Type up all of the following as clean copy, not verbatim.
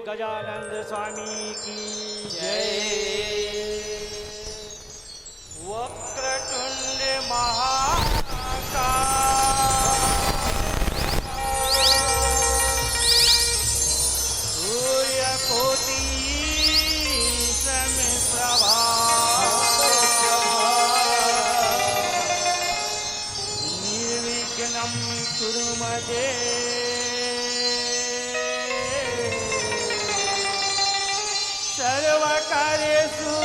गजानंद स्वामी की जय। वक्रतुंड महाकाय सूर्यकोटि समप्रभा निर्विघ्नं कुरु मे सर्वकार्येषु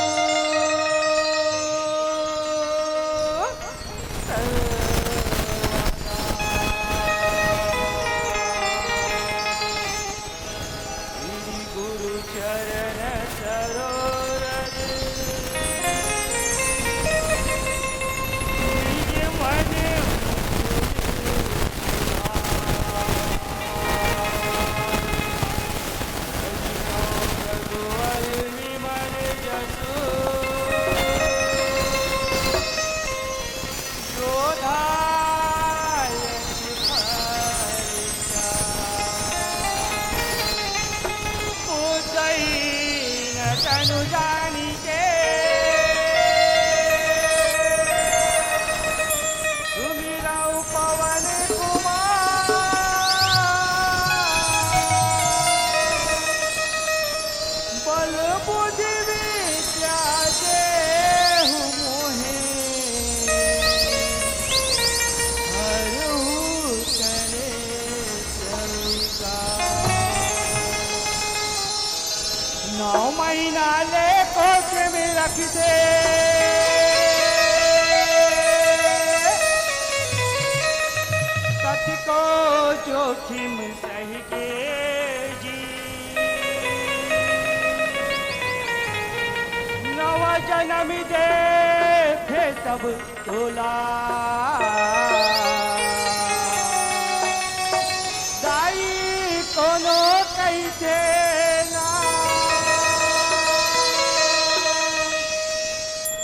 श्री गुरु चरण सरोरज निज मन तनु जानी के सुमिरौ पवन कुमार बल बुद्धि विद्या देहु मोहे हरहु कलेश विकार। 9 महीना ले कोच में रख दे सच को जोखिम सही के जी। 9 जन्म दे थे तब तोला दाई कोनो कैसे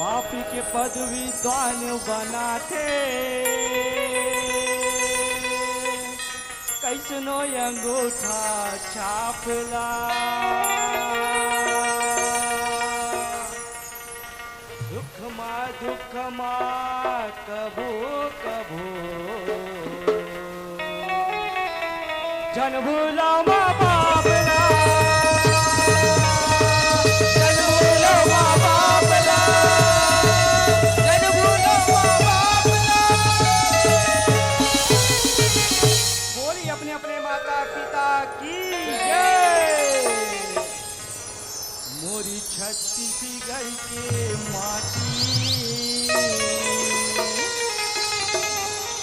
पापी के पद विद्वान बनाते कैसनो अंगूठा छापला दुख मा कबो कबो जन भूला माँ बापला अपने माता पिता की जय। मोरी छत्तीसगढ़ के माटी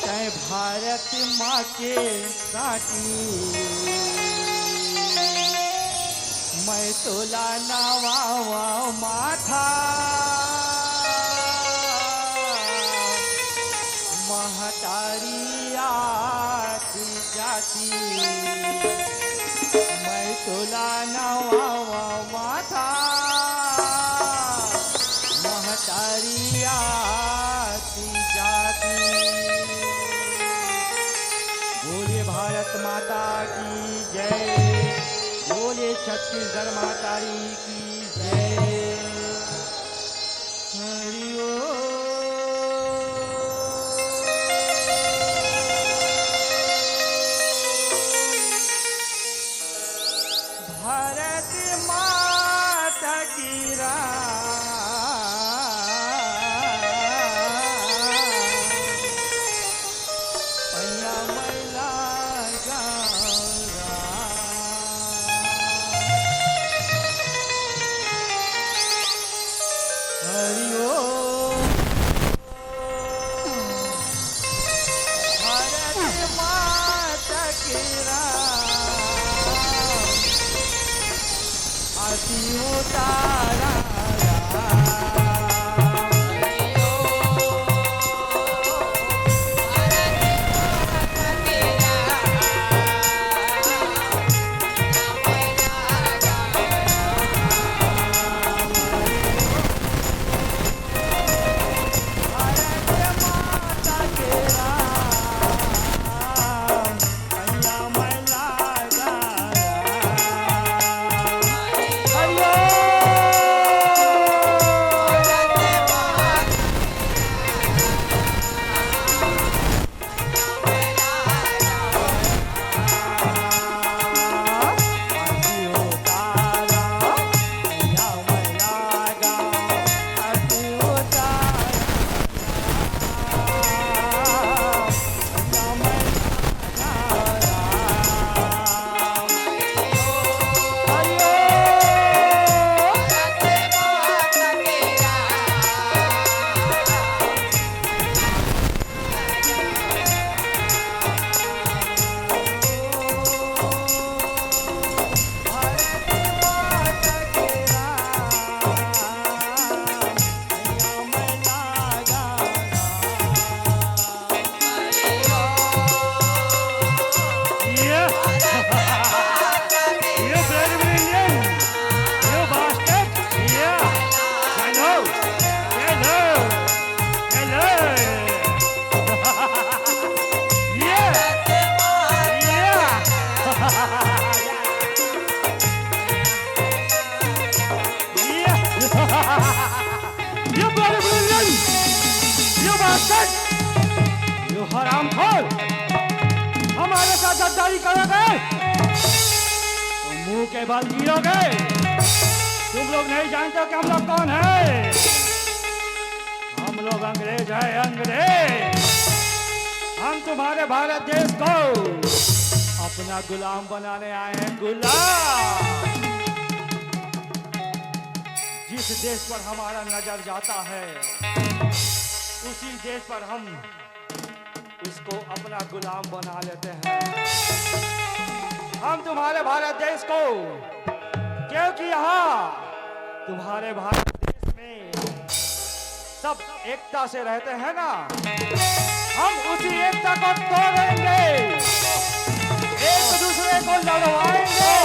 तय भारत माँ के साथी मैं तोला नवावा माथा महतारिया जाती मैं तोला नवावा माथा महतारिया जाती। बोले भारत माता की जय, बोले छत्तीसगढ़ माता की जय। हरि ओम। भारत माता की पैया मैला हरि ओम। भारत माता की आरती उतारा हरामखोर, हमारे साथ गद्दारी करोगे तो मुंह के बल गिरोगे। तुम लोग नहीं जानते कि हम लोग कौन है? हम लोग अंग्रेज हैं, अंग्रेज। हम तुम्हारे भारत देश को अपना गुलाम बनाने आए हैं, गुलाम। जिस देश पर हमारा नजर जाता है उसी देश पर हम उसको अपना गुलाम बना लेते हैं। हम तुम्हारे भारत देश को, क्योंकि यहाँ तुम्हारे भारत देश में सब एकता से रहते हैं ना, हम उसी एकता को तोड़ेंगे, एक दूसरे को लड़वाएंगे,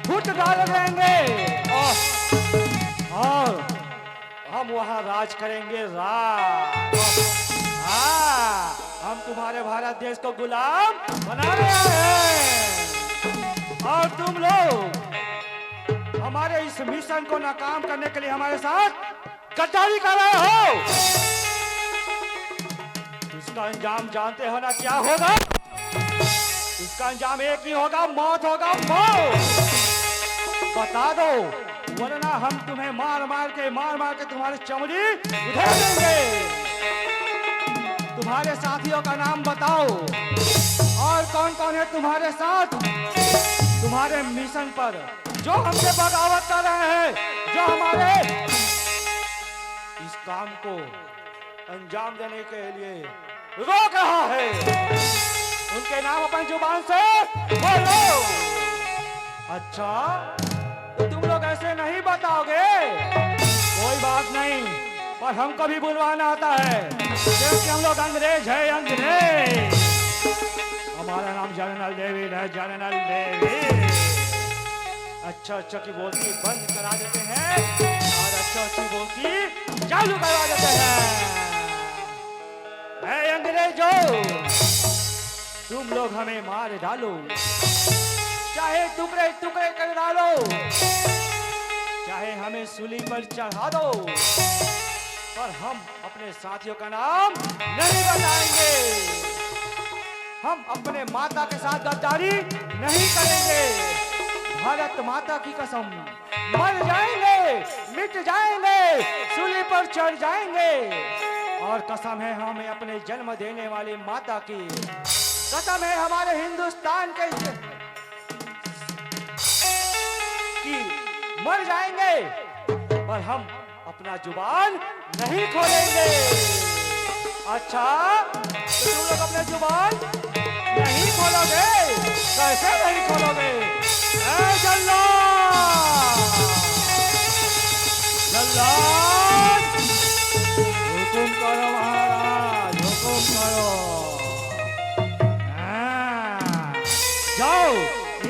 फुट डाल देंगे और हम वहां राज करेंगे, राज। हाँ, हम तुम्हारे भारत देश को गुलाम बनाने आए हैं और तुम लोग हमारे इस मिशन को नाकाम करने के लिए हमारे साथ गद्दारी कर रहे हो। इसका अंजाम जानते हो ना क्या होगा? इसका अंजाम एक ही होगा, मौत होगा, मौत। बता दो, वरना हम तुम्हें मार मार के तुम्हारी चमड़ी उधेड़ देंगे। तुम्हारे साथियों का नाम बताओ और कौन कौन है तुम्हारे साथ तुम्हारे मिशन पर, जो हमसे बगावत कर रहे हैं, जो हमारे इस काम को अंजाम देने के लिए रोक रहा है। उनके नाम अपनी जुबान से बोलो। अच्छा, तुम लोग ऐसे नहीं बताओगे? कोई बात नहीं, पर हमको भी बुलवाना आता है, क्योंकि हम लोग अंग्रेज है, अंग्रेज। हमारा नाम जनरल डेविड है, जनरल डेविड। अच्छा अच्छा की बोलती बंद करा देते हैं और अच्छा अच्छी बोलती चालू करवा देते हैं। अंग्रेजों, तुम लोग हमें मार डालो, चाहे टुकड़े टुकड़े कर डालो, चाहे हमें सूली पर चढ़ा दो, पर हम अपने साथियों का नाम नहीं बताएंगे। हम अपने माता के साथ गद्दारी नहीं करेंगे। भारत माता की कसम, मर जाएंगे, मिट जाएंगे, सूली पर चढ़ जाएंगे। और कसम है हमें अपने जन्म देने वाली माता की, कसम है हमारे हिंदुस्तान के कि मर जाएंगे, पर हम अपना जुबान नहीं खोलेंगे। अच्छा, तो तुम लोग अपने जुबान नहीं खोलोगे? कैसे नहीं खोलोगे? जल्लाद, जल्लाद, हुकुम करो महाराज, हुकुम करो। जाओ,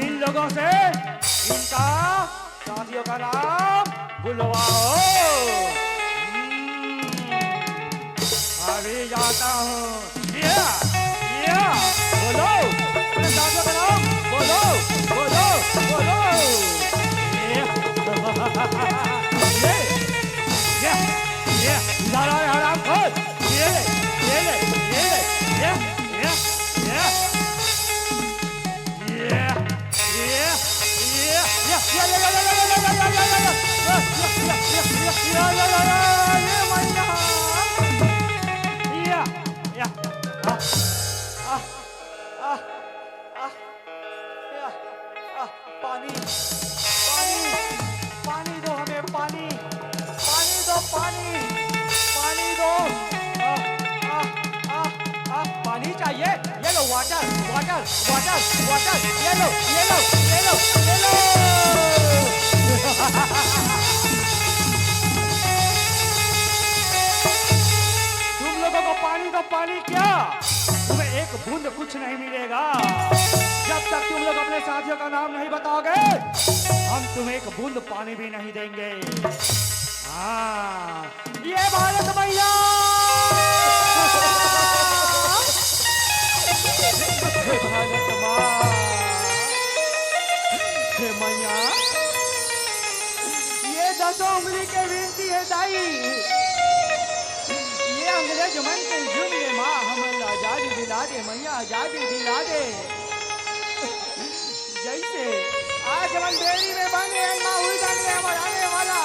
इन लोगों से इनका साथियों का नाम बुलवाओ। अभी जाता हूँ। बोलो, अपने साथियों का नाम बोलो, बोलो, बोलो। ये लाला हरामखोर, ये पानी, पानी, पानी दो हमें, पानी, पानी दो, पानी, पानी दो। पानी चाहिए? ये लो, वाटर, वाटर, वाटर, वाटर, ये लो, ये लो, ये लो, ये लो। तुम लोगों को पानी दो, पानी क्या, तुम्हें एक बूंद कुछ नहीं मिलेगा। जब तक तुम लोग अपने साथियों का नाम नहीं बताओगे, हम तुम्हें एक बूंद पानी भी नहीं देंगे। हाँ, ये भारत मैया, भारत माँ, हे मैया, ये 10 उंगली के विनती है दाई, ये अंग्रेज मन के जुम्मे माँ। दिला दे मैया, आजादी दिला दे। जैसे आज हम डेरी में बने माँ हुई जाने आने वाला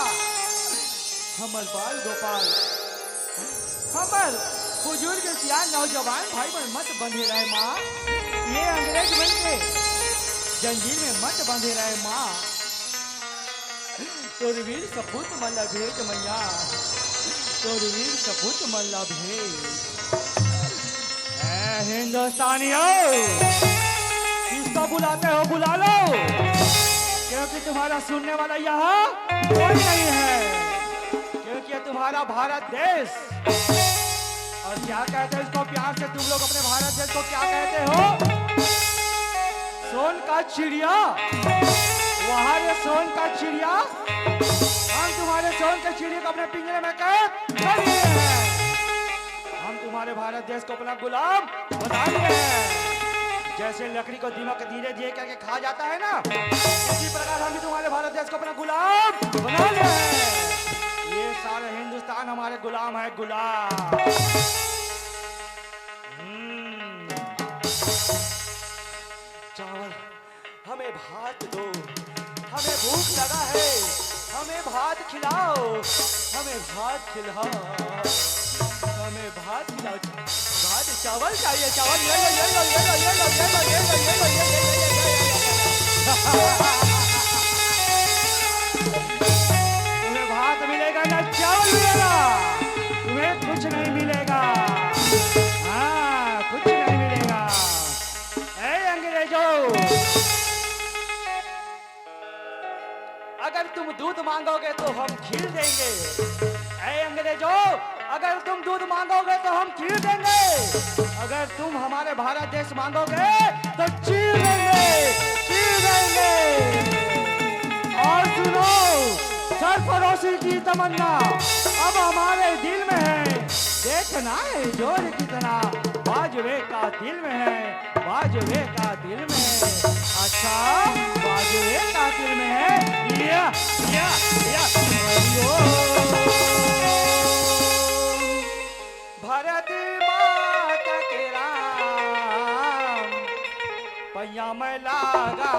हमर बाल गोपाल, हमर बुजुर्ग सियान नौजवान भाई बहन मत बंधे रहे माँ, ये अंग्रेज बन के जंजीर में मत बंधे रहे माँ। तोर वीर सपूत मल्ला भेज मैया, तोर वीर सपूत मल्ला भेज। हिंदुस्तानियों, किसको बुलाते हो बुला लो, क्योंकि तुम्हारा सुनने वाला यहाँ कोई नहीं है, क्योंकि तुम्हारा भारत देश। और क्या कहते हो इसको प्यार से तुम लोग अपने भारत देश को क्या कहते हो? सोन का चिड़िया। वहां ये सोन का चिड़िया, हम तुम्हारे सोन के चिड़िया को अपने पिंजरे में कैद कर लिए हैं। हम तुम्हारे भारत देश को अपना गुलाम बना लिए हैं। जैसे लकड़ी को दीमक धीरे धीरे करके खा जाता है ना, इसी प्रकार हम भी तुम्हारे भारत देश को अपना गुलाम बना लिए हैं। ये सारे हिंदुस्तान हमारे गुलाम है, गुलाम। चावल, हमें भात दो, हमें भूख लगा है, हमें भात खिलाओ, हमें भात खिलाओ, हमें भात खिलाओ। भात चावल चाहिए, चावल ये लो ये लो ये लो ये लो ये लो ये लो ये लो ये लो। तुम्हें भात मिलेगा ना चावल मिलेगा, तुम्हें कुछ नहीं मिलेगा। हाँ, कुछ नहीं मिलेगा। ऐ अंग्रेजों, अगर तुम दूध मांगोगे तो हम खीर देंगे। ऐ अंग्रेजों, अगर तुम दूध मांगोगे तो हम खीर देंगे। अगर तुम हमारे भारत देश मांगोगे तो चीर देंगे, चीर देंगे। और सुनो, सरफरोशी की तमन्ना अब हमारे दिल में है। देखना है जोर कितना बाजवे का दिल में है, बाजवे का दिल में है। अच्छा, बाजवे का दिल में है। या या या भारत माता के राम, पैया में लागा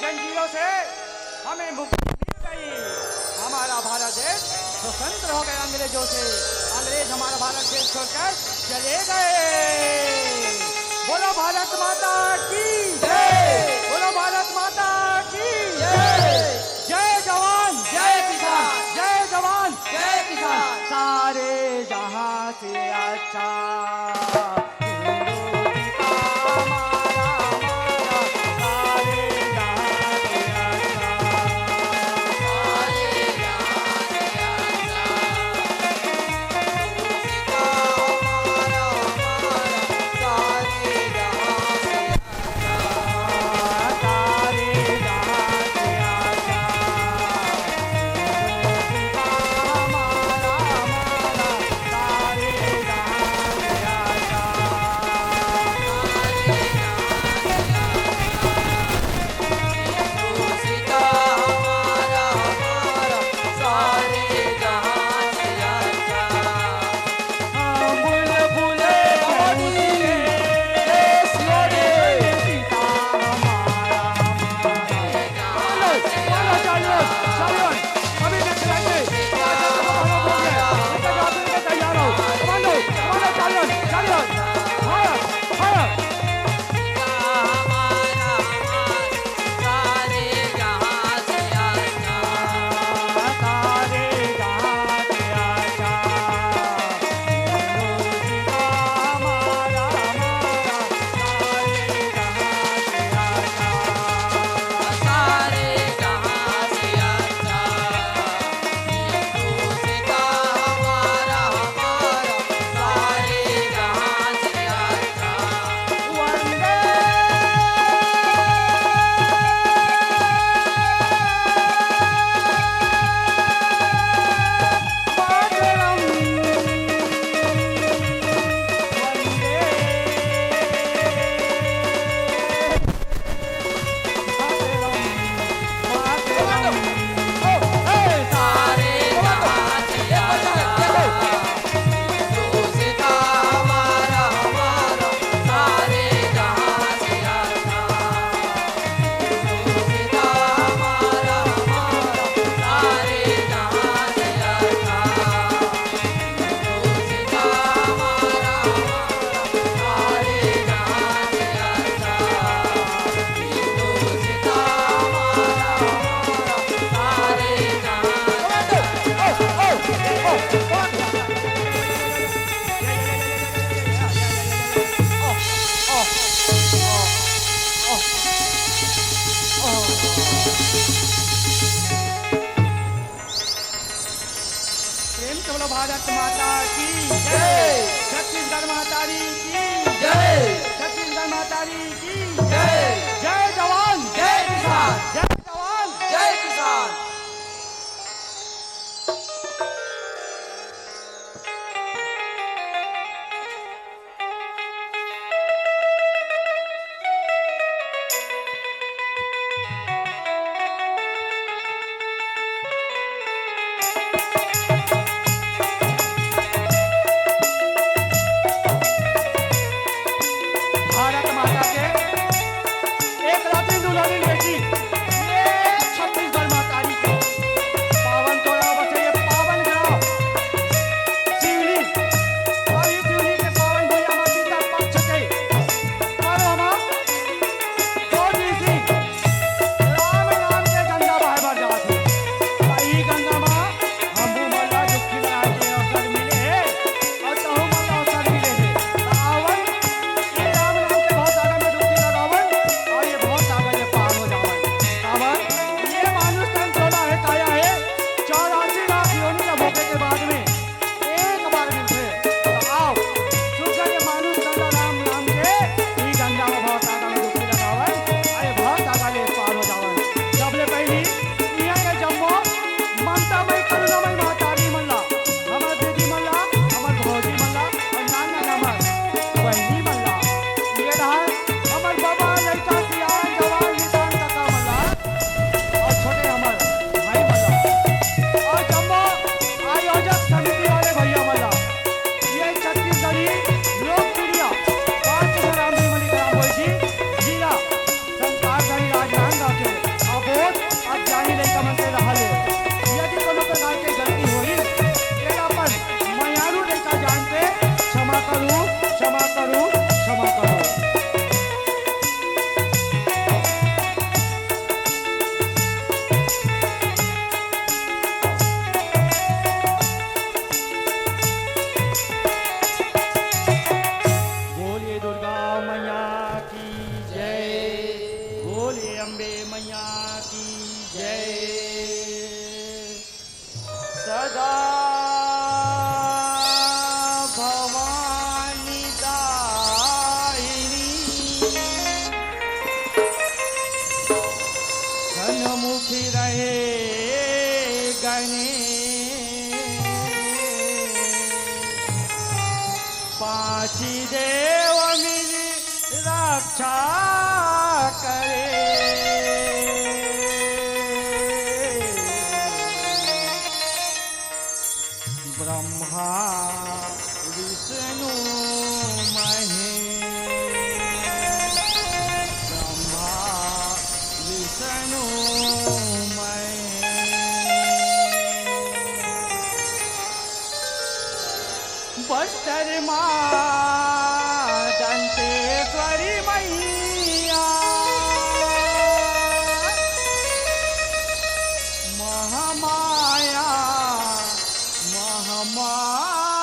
जंजीरों से हमें मुक्ति मिल गई। हमारा भारत देश स्वतंत्र हो गया अंग्रेजों से। अंग्रेज हमारा भारत देश छोड़कर चले गए। बोलो भारत माता की जय, बोलो भारत माता की जय। जय जवान जय किसान, जय जवान जय किसान। सारे जहां से अच्छा प्रेम से बोलो भारत माता की जय। छत्तीसगढ़ मातारी की जय। छत्तीसगढ़ मातारी की जय। जय जवान जय किसान। जय जवान जय किसान। भारत माता के एक रात्रि दुलारी बेटी ये छत्तीसगढ़ मातारी के पावन तोड़ा बसे ये पावन ग्राम शिवली और इस शिवली के पावन भैया माता पक्ष के परम दो ऋषि राम नाम के गंगा बहे भर जात है। वही गंगा माँ हमू मल्ला दुखी बना के अवसर मिले है और तहु मल्ला अवसर मिले है। रावण ये राम नाम के बहुत सागर में डुबकी लगावन और ये बहुत सागर में पार हो जावन। रावण ये मानुष तन चौदह है काया है 84 लाख योनि का भोगे के बाद में एक बार मिलते तो आओ सुख ये मानुष तन राम नाम के ही गंगा में बहुत सागर में डुबकी लगावन और ये बहुत सागर में पार हो जावन। सबले पहली यहाँ के जम्मो ममता मई करुणामयी महतारी मल्ला हमर दीदी मल्ला हमर भौजी मल्ला और नाना नमर बहनी मल्ला ये रहा हमर बाबा लड़का सियान जवान किसान काका मल्ला और छोटे हमर भाई मल्ला और जम्मो आयोजक समिति वाले भैया मल्ला ये छत्तीसगढ़ी लोकप्रिय पांच राम मणि ग्राम होई थी जिला संस्कारधारी राजनांदगांव के अबोध और जानी लड़का मन से रहले। यदि कोनो प्रकार के गलती होई तेरा पर मयारू लड़का जान पे क्षमा करूं क्षमा करूं क्षमा करूं। बोलिए दुर्गा मैया की जय। बोलिए अम्बे मैया की जय। सदा भवानी दायिनी सन्मुखी रहे गणे पाची देव मिली रक्षा करे। ब्रह्मा विष्णु महेश ब्रह्मा विष्णु महेश बस्तर माँ दंतेश्वरी मैया महामाया महामायू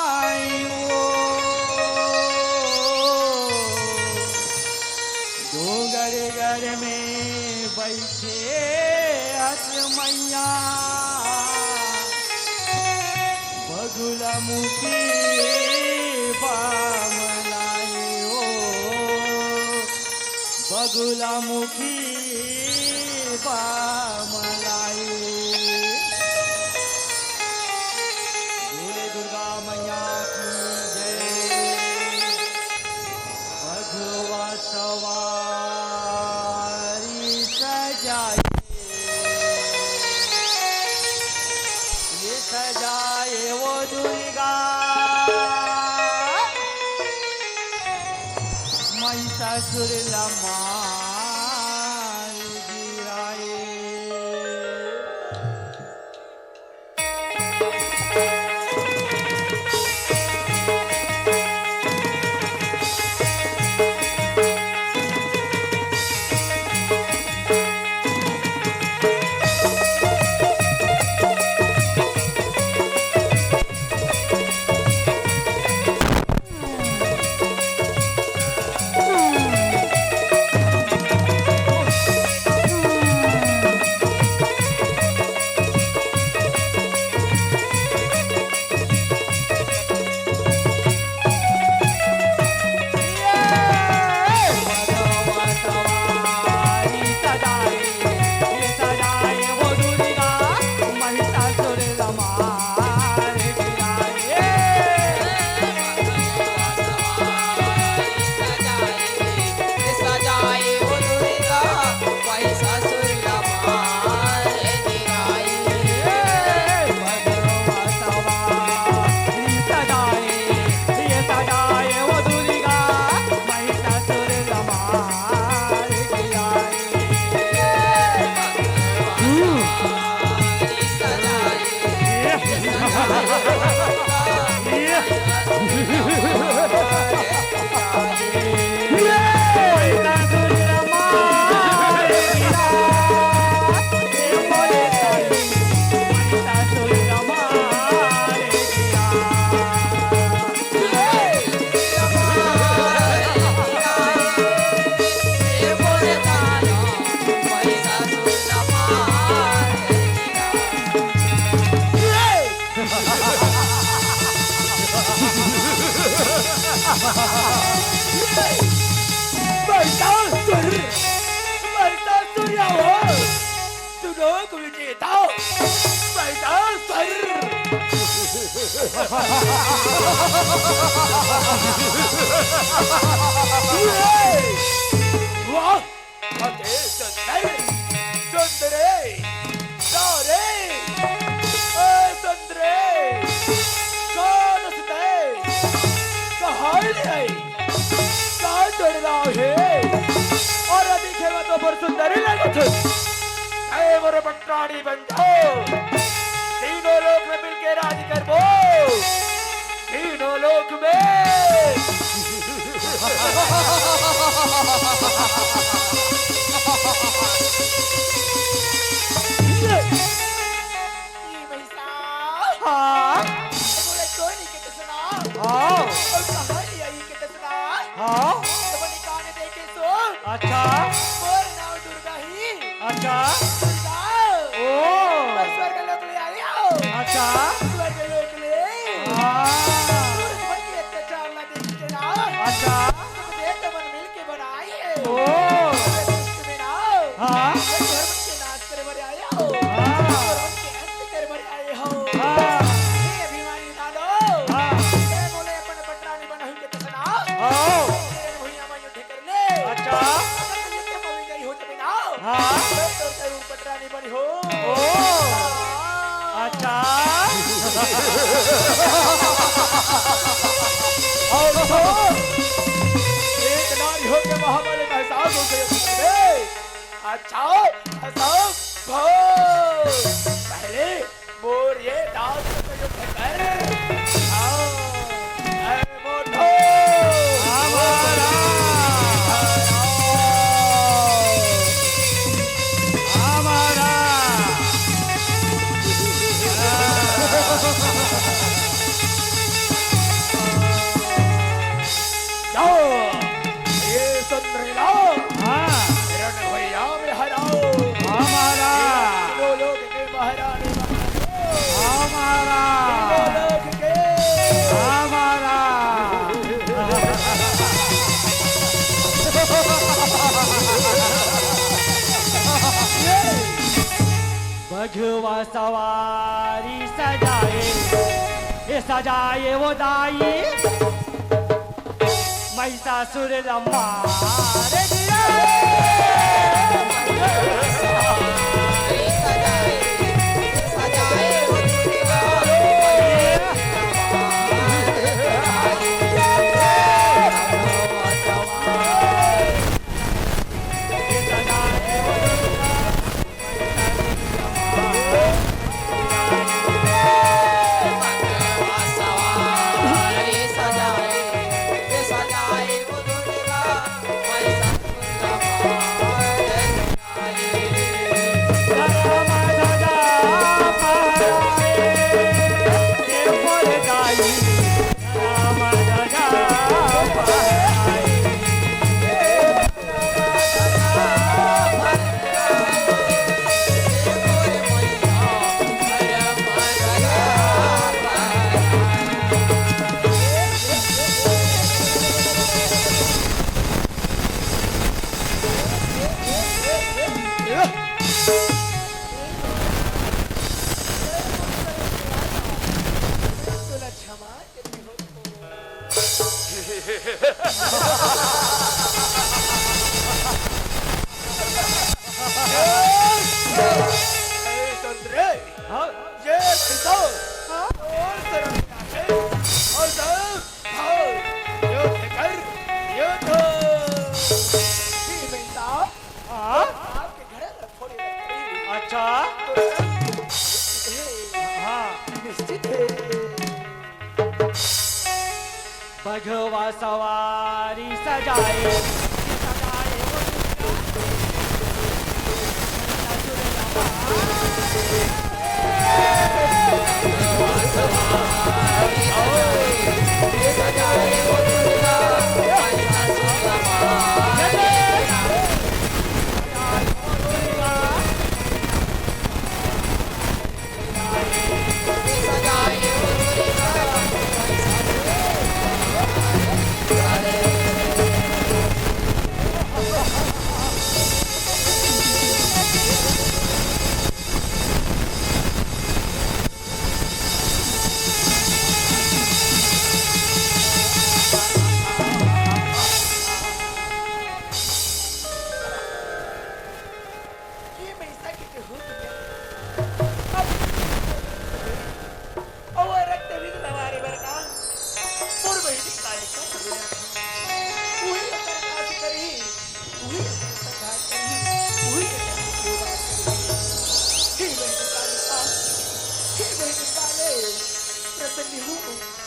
डोंगर घर में बैठे हस मैया बगुला मुखी बामलाई बगुला मुखी बामलाई। बोले दुर्गा मैया की जय। भगवा सवारी सजाए ये सजाए वो दुर्गा महिषासुर लमार गिराए। सुंदरी लगो ऐ मोरे पटरानी बन जाओ तीनों लोक में मिलके राज कर वो तीनों लोक में ये महिषा हाँ बोले कोई नहीं कहते सुना हाँ और कहानी आई कहते सुना हाँ तो बनी काने देखे सो अच्छा मोर नाम दुर्गा ही अच्छा दुर्गा ओ स्वर्ग लोक ले आई आओ अच्छा स्वर्ग लोक ले हाँ सूरज बन के अत्याचार ना देखते ना अच्छा देख तो मन मिल के बनाई है ओ में ना हाँ धर्म के नाच कर मरे आए हो हाँ धर्म के अंत कर मरे आए हो हाँ हे अभिमानी दादो हाँ हे बोले अपन पटरानी बनहि के तसना आओ तेरे भुइया में युद्ध कर ले अच्छा अगर युद्ध में गई हो तब ना हाँ तो जरूर पटरानी बनी हो ओ अच्छा और तो एक नारी हो के महाबली महसास हो गए अच्छा अच्छा भो पहले मोर ये दास को युद्ध कर आओ ऐ मोठो हमारा हमारा जाओ ये सुंदरी लाओ हाँ रण भैया में हराओ हमारा तीनों लोग के महारानी हमारा तीनों लोग के हमारा भगवा सवारी सजाए ये सजाए वो दाई महिषासुर मार दिया अच्छा हाँ भगवा सवारी सजाए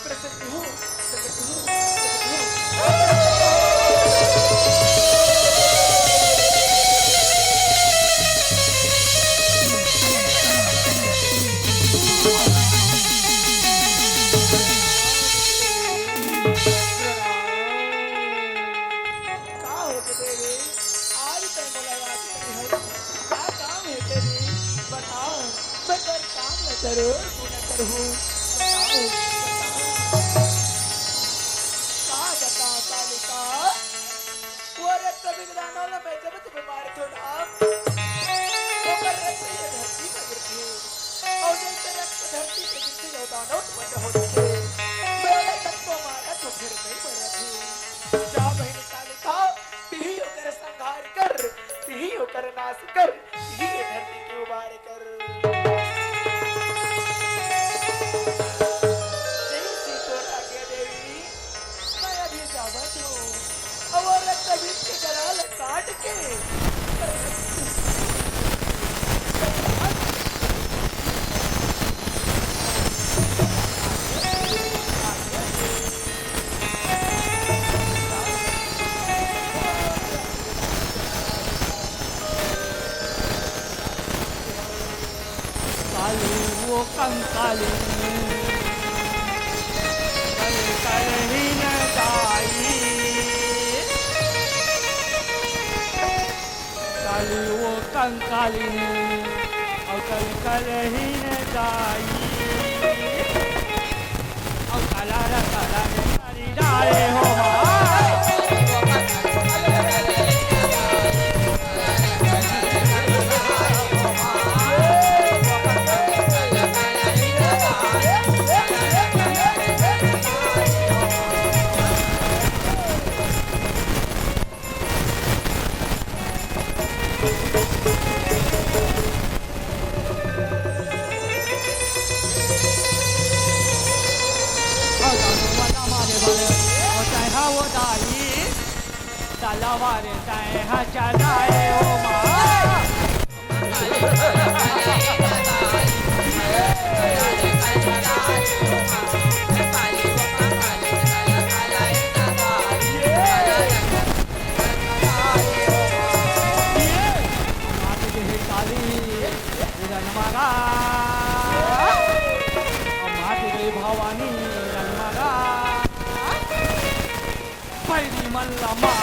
प्रसन्न हो, प्रकट हो, प्रकट हो। का हो के तेरे आज तक मुलाकात नहीं हो, क्या काम है तेरी बताओ, मैं कर काम न करूं तू न करूं, बताओ बताओ, का बता कालिका, वो रक्त विग्रहानों में जब तुम बीमार थे ना, वो कर रक्त ये धरती पर गिरती, और जैसे रक्त धरती पे गिरती होता ना तुम होते थे, मेरे तक को मारा तो फिर नहीं मरा थे, जा बहन कालिका, तिही होकर संहार कर, तिही होकर नाश कर, तिही ये धरती की उबार कर। जय श्री तोराज्ञा देवी, मैं अभी जावत हूँ, अब वो रक्त बीज के गलाल काट के काली वो कंकाली कल कल ही न जाई, काली वो कंकाली और कल कल ही न जाई, और काला रा काला ने मारी डाले हो तलवारे चाहे हाँ चलाए हो माँ भवानी रनमगा पैरी मल्लमा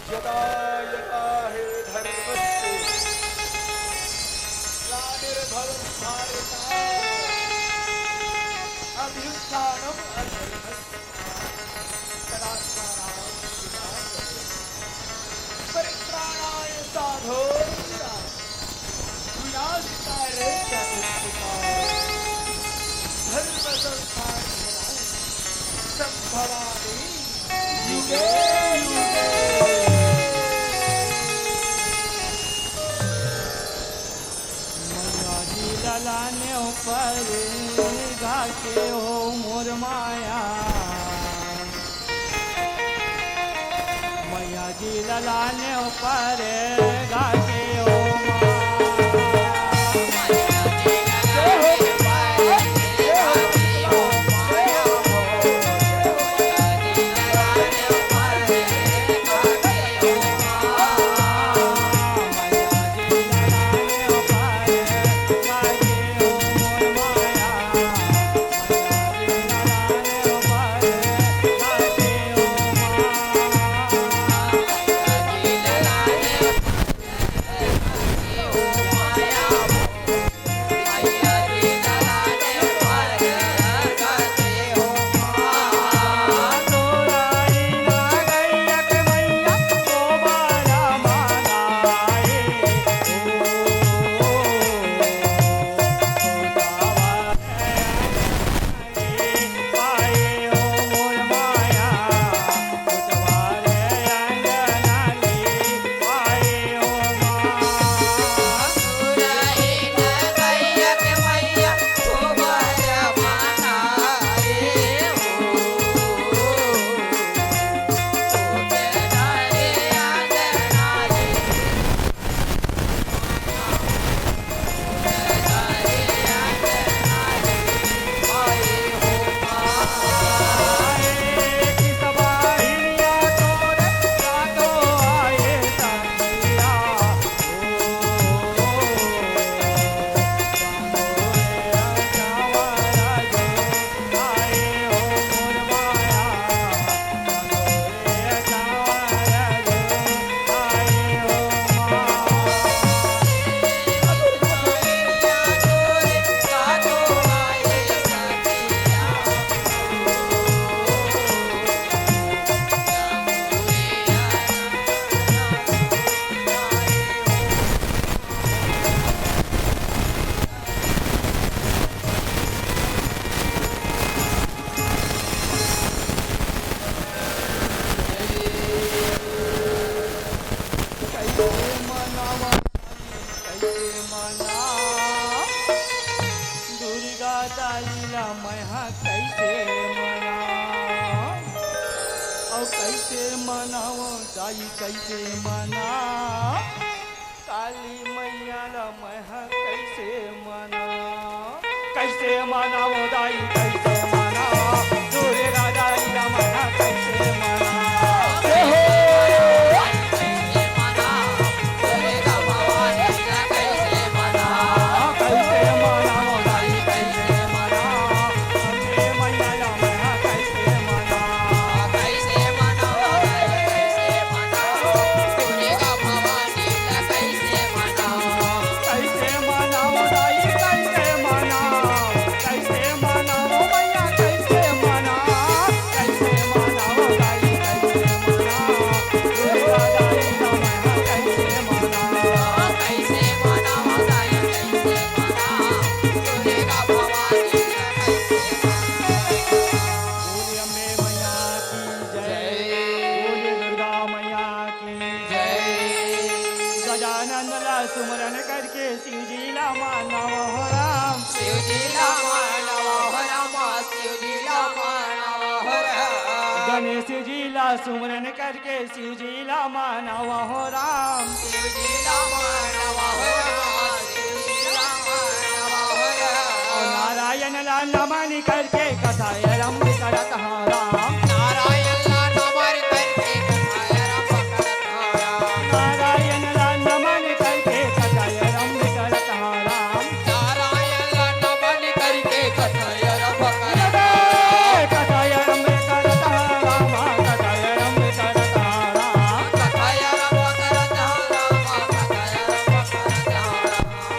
यदा यदा हे धर्मस्य ग्लानिर्भवति भारत अभ्युत्थानम् अधर्मस्य तदात्मानं परित्राणाय साधूनां विनाशाय च दुष्कृताम् धर्म संस्थापनाय संभवामि युगे युगे। लाने ऊपर गाके हो मोर माया, मैया जी लाने ऊपर गाके हो दाईला मैं कैसे मनाऊं और कैसे मनाऊं दाई कैसे मना काली मैया ला मैं कैसे मनाऊं दाई कैसे मना दुर्गा दाईला मैं कैसे मना सुमरन करके शिव जी ला मानव हो राम शिव जी ला मानव हो राम शिव जी ला मानव हो राम गणेश जी ला सुमरन करके शिव जी ला मानव हो राम शिव जी ला मानव हो राम शिव जी ला मानव हो राम और नारायण ला नमन करके कथाय रम करत हो राम नारायण ला नमन करके कथाय रम करत हो राम नारायण ला नमन करके कथाय रम करत हो राम नारायण ला नमन करके कथाय रम करत कथाय रम करत हो राम कथाय रम करत हो राम कथाय रम करत हो राम कथाय रम करत हो राम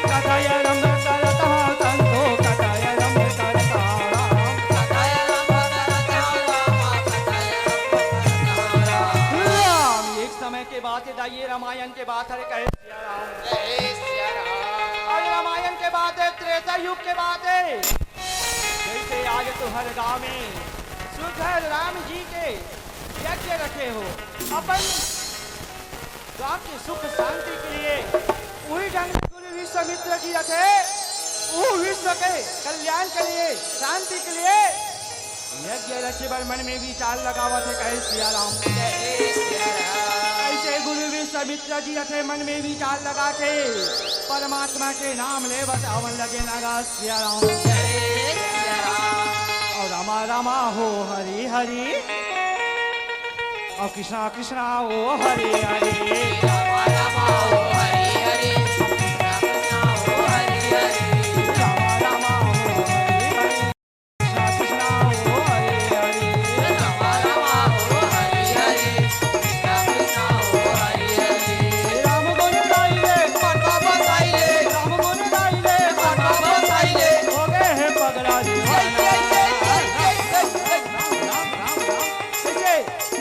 कथाय रम करत हो संतो कथाय रम करत हो राम कथाय रम करत हो राम कथाय रम करत हो राम राम एक समय के बात है दाइए रामायण के बात है कहे सिया राम जय सिया राम और रामायण के बाद है त्रेता युग के बाद है जैसे आज तो हर गांव में सुधर राम जी के यज्ञ रखे हो अपन गांव के सुख शांति के लिए वही ढंग से गुरु विश्वामित्र जी रखे वो विश्व के कल्याण के लिए शांति के लिए यज्ञ रखे बर मन में विचार लगावत है कहे सिया राम जय सिया राम ऐसे गुरु विश्वामित्र जी रखे मन में विचार लगा के परमात्मा के नाम ले बस आवन लगे नागा सिया राम जय सिया राम और रामा रामा हो हरि हरि और कृष्णा कृष्णा हो हरि हरि राम राम हो हरि हरि राम राम हो हरि हरि रामा रामा हो हरि हरि कृष्णा कृष्णा हो हरि हरि राम राम हो हरि हरि राम राम हो हरि हरि राम गुण गाइले पटवा बसाइले राम गुण गाइले पटवा बसाइले हो गए हैं पगला दीवाना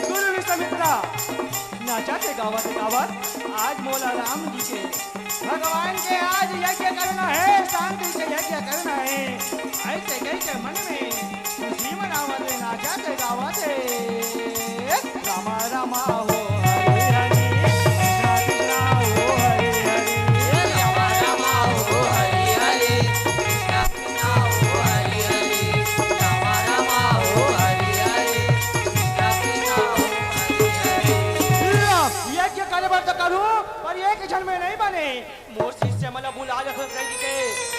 गुरु विश्वामित्रा नाचाते गावत गावत आज मोला राम जी के भगवान के आज यज्ञ करना है शांति के यज्ञ करना है ऐसे कह के मन में खुशी मनावत नाचाते गावत रामा रामा हो हरि हरि कृष्णा कृष्णा हो हरि हरि राम राम हो हरि हरि कृष्ण कृष्ण हो हरि हरि राम राम हो हरि हरि कृष्ण कृष्ण हो हरि हरि यज्ञ करबर तो करूं पर एक क्षण में नहीं बने मोर शिष्य मला बुला रख के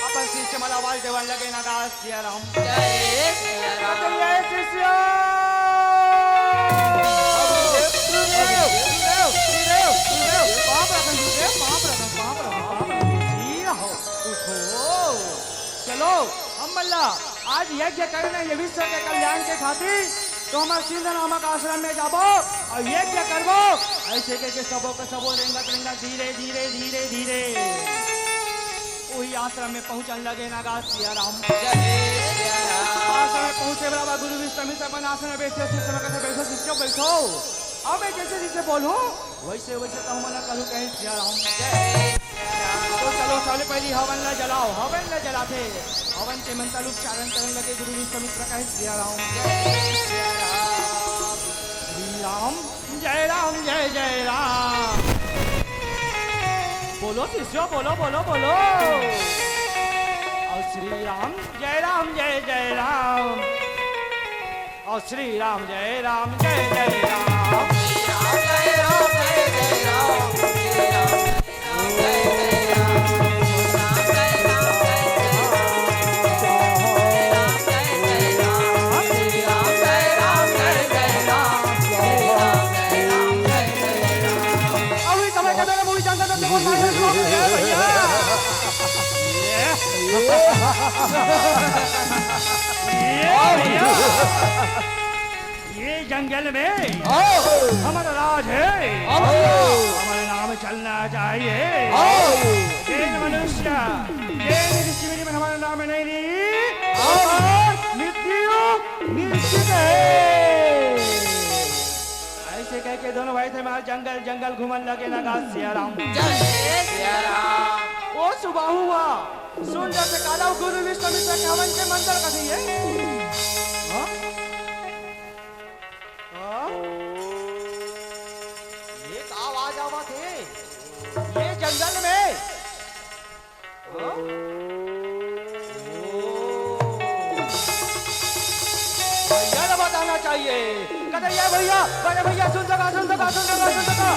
अपन शिष्य मला आवाज देवन लगे ना गास सिया राम जय सिया राम जय शिष्य चलो हम मल्ला आज यज्ञ करने ये विश्व के कल्याण के खातिर तो हमारे सिंध नामक आश्रम में जाबो और यज्ञ करबो ऐसे के सबो के सबो रेंगत रेंगत धीरे धीरे धीरे धीरे वही आश्रम में पहुंचने लगे नागा सिया राम जय सिया राम आश्रम में पहुंचे बराबर गुरु विश्वामित्र अपन आश्रम में बैठे शिष्य में कहते बैठो शिष्य बैठो अब मैं जैसे जैसे बोलूं वैसे वैसे तो मना करूं कहे सिया राम जय सिया राम तो चलो सबसे पहले हवन ला जलाओ हवन ला जलाते हवन के मंत्र उच्चारण करने लगे गुरु विश्वामित्र कहे सिया राम जय सिया राम श्री राम जय राम जय जय राम बोलो शिष्यो बोलो बोलो बोलो और श्री राम जय राम जय जय राम। और श्री राम जय राम जय जय राम। अभी समय के मेरे मूवी जानता था देखो सारे लोग ये भैया ये भैया ये जंगल में हमारा राज है, हमारा नाम चलना चाहिए। जैन मनुष्य जैन ऋषि मुनि में हमारा नाम नहीं मृत्यु निश्चित है। ऐसे कह के दोनों भाई थे हमारे जंगल जंगल घूमन लगे लगा सिया राम। ओ सुबह हुआ सुन जैसे काला गुरु विश्वामित्र कावन के मंदिर का दिए। ये आवाज आवा थे ये जंगल में। भैया ने बताना चाहिए कहते ये भैया बड़े भैया सुन सका सुन सका सुन सका सुन सका।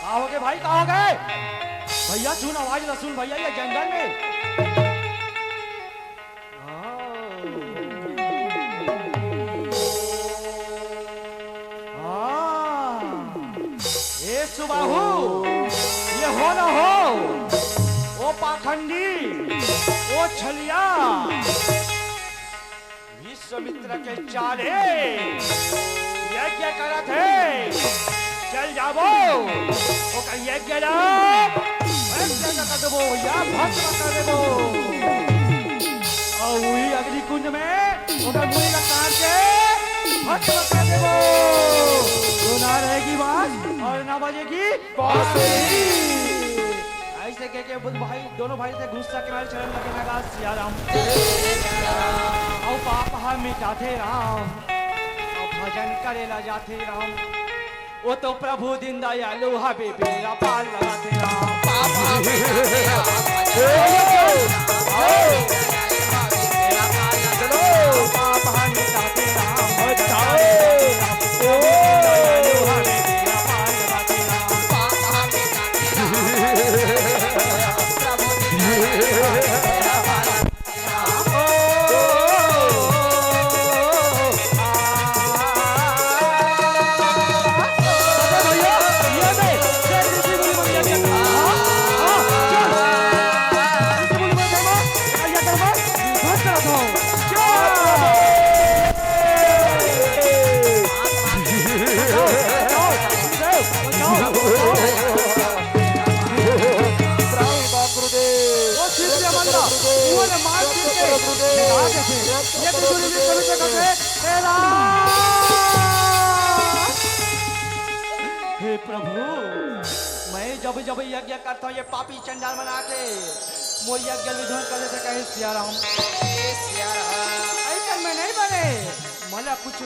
कहा हो गए भाई कहा हो गए भैया सुन आवाज ना सुन भैया ये जंगल में। ये सुबाहु ये हो ना हो ओ पाखंडी ओ छलिया विश्वामित्र के चाले यज्ञ करत है। चल जाबो ओ का यज्ञ ना कर देबो या भस्म कर देबो। और वही अग्नि कुंड में ओकर मुंह का काट के भस्म कर देबो। तो ना रहेगी बात और ना बजेगी बांसुरी। ऐसे कह के भाई दोनों भाई से गुस्सा के मारे चरण लगे लगा सिया राम। और पाप हम मिटाते राम और भजन करेला जाते राम। वो तो प्रभु दिन दयालु हबे बेरा पार लगाते राम। पाप हम मिटाते राम हे प्रभु मैं जब जब यज्ञ करता हूँ ये पापी चंडाल बना के वो यज्ञ विध्वंस कर देते कहे सिया राम। ऐसा मैं नहीं बने मला कुछ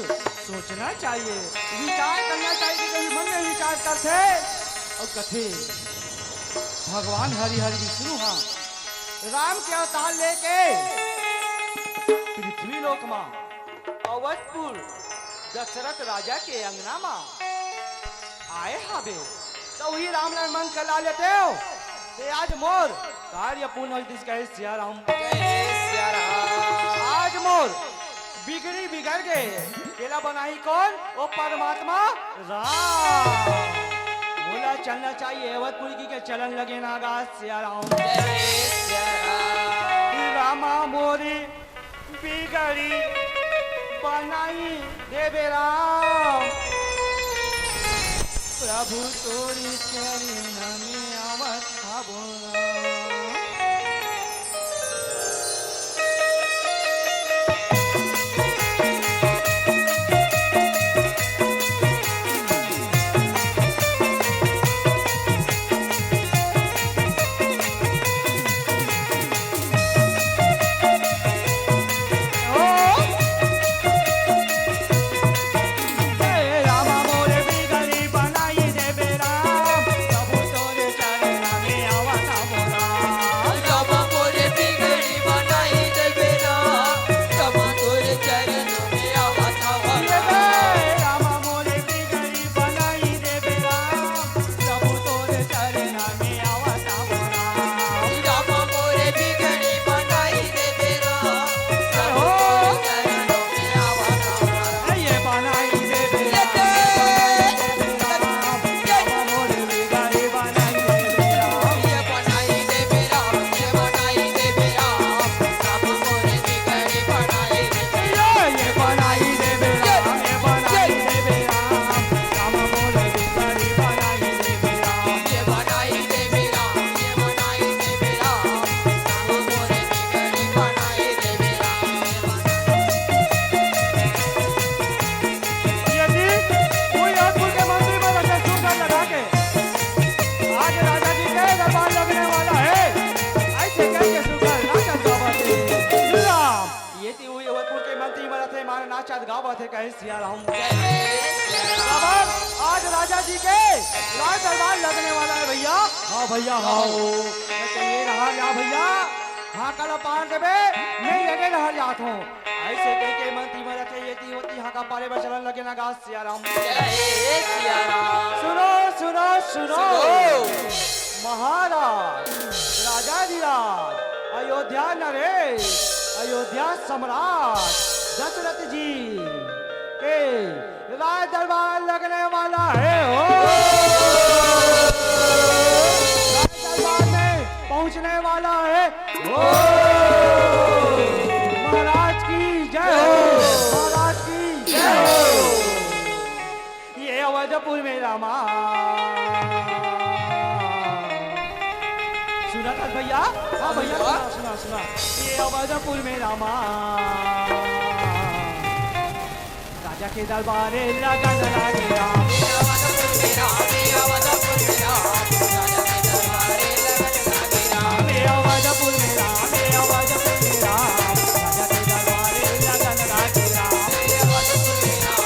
सोचना चाहिए विचार करना चाहिए कि कभी मन में विचार करते और कथे भगवान हरि हरि विष्णु हाँ राम के अवतार लेके पृथ्वी लोक मां अवधपुर दशरथ राजा के अंगना मां आए हबे तो वही राम नाम मन कला लेते हो ते आज मोर कार्य पूर्ण हो कहे सिया राम। आज मोर बिगड़ी बिगड़ गए केला बनाई कौन वो परमात्मा राम। बोला चलना चाहिए अवधपुरी के चलन लगे नागा सिया राम। रामा मोरी बिगड़ी बनाई देवे राम। प्रभु तोरी चरण में आवत भावना। रामा गावत है कहे सिया राम। खबर आज राजा जी के राज दरबार लगने वाला है भैया। हाँ भैया हाँ ये रहा या भैया हाँ कल पार देवे नहीं लगे रहा जात हूँ ऐसे कह के मंत्री में रखे ये ती होती हाँ का पारे पर चलन लगे ना गा सिया राम। सुनो सुनो सुनो महाराज राजा धीराज अयोध्या नरेश अयोध्या सम्राट दशरथ जी के राज दरबार लगने वाला है हो। राज दरबार में पहुंचने वाला है हो। महाराज की जय हो महाराज की जय हो। ये अवधपुर में रामा सुना था भैया। हाँ भैया सुना सुना सुना ये अवधपुर में रामा राजा के दरबारे लगन लागे राम। अवधपुर में राम अवधपुर में राम राजा के दरबारे लगन लागे राम। अवधपुर में राम अवधपुर में राम राजा के दरबारे लगन लागे राम। अवधपुर में राम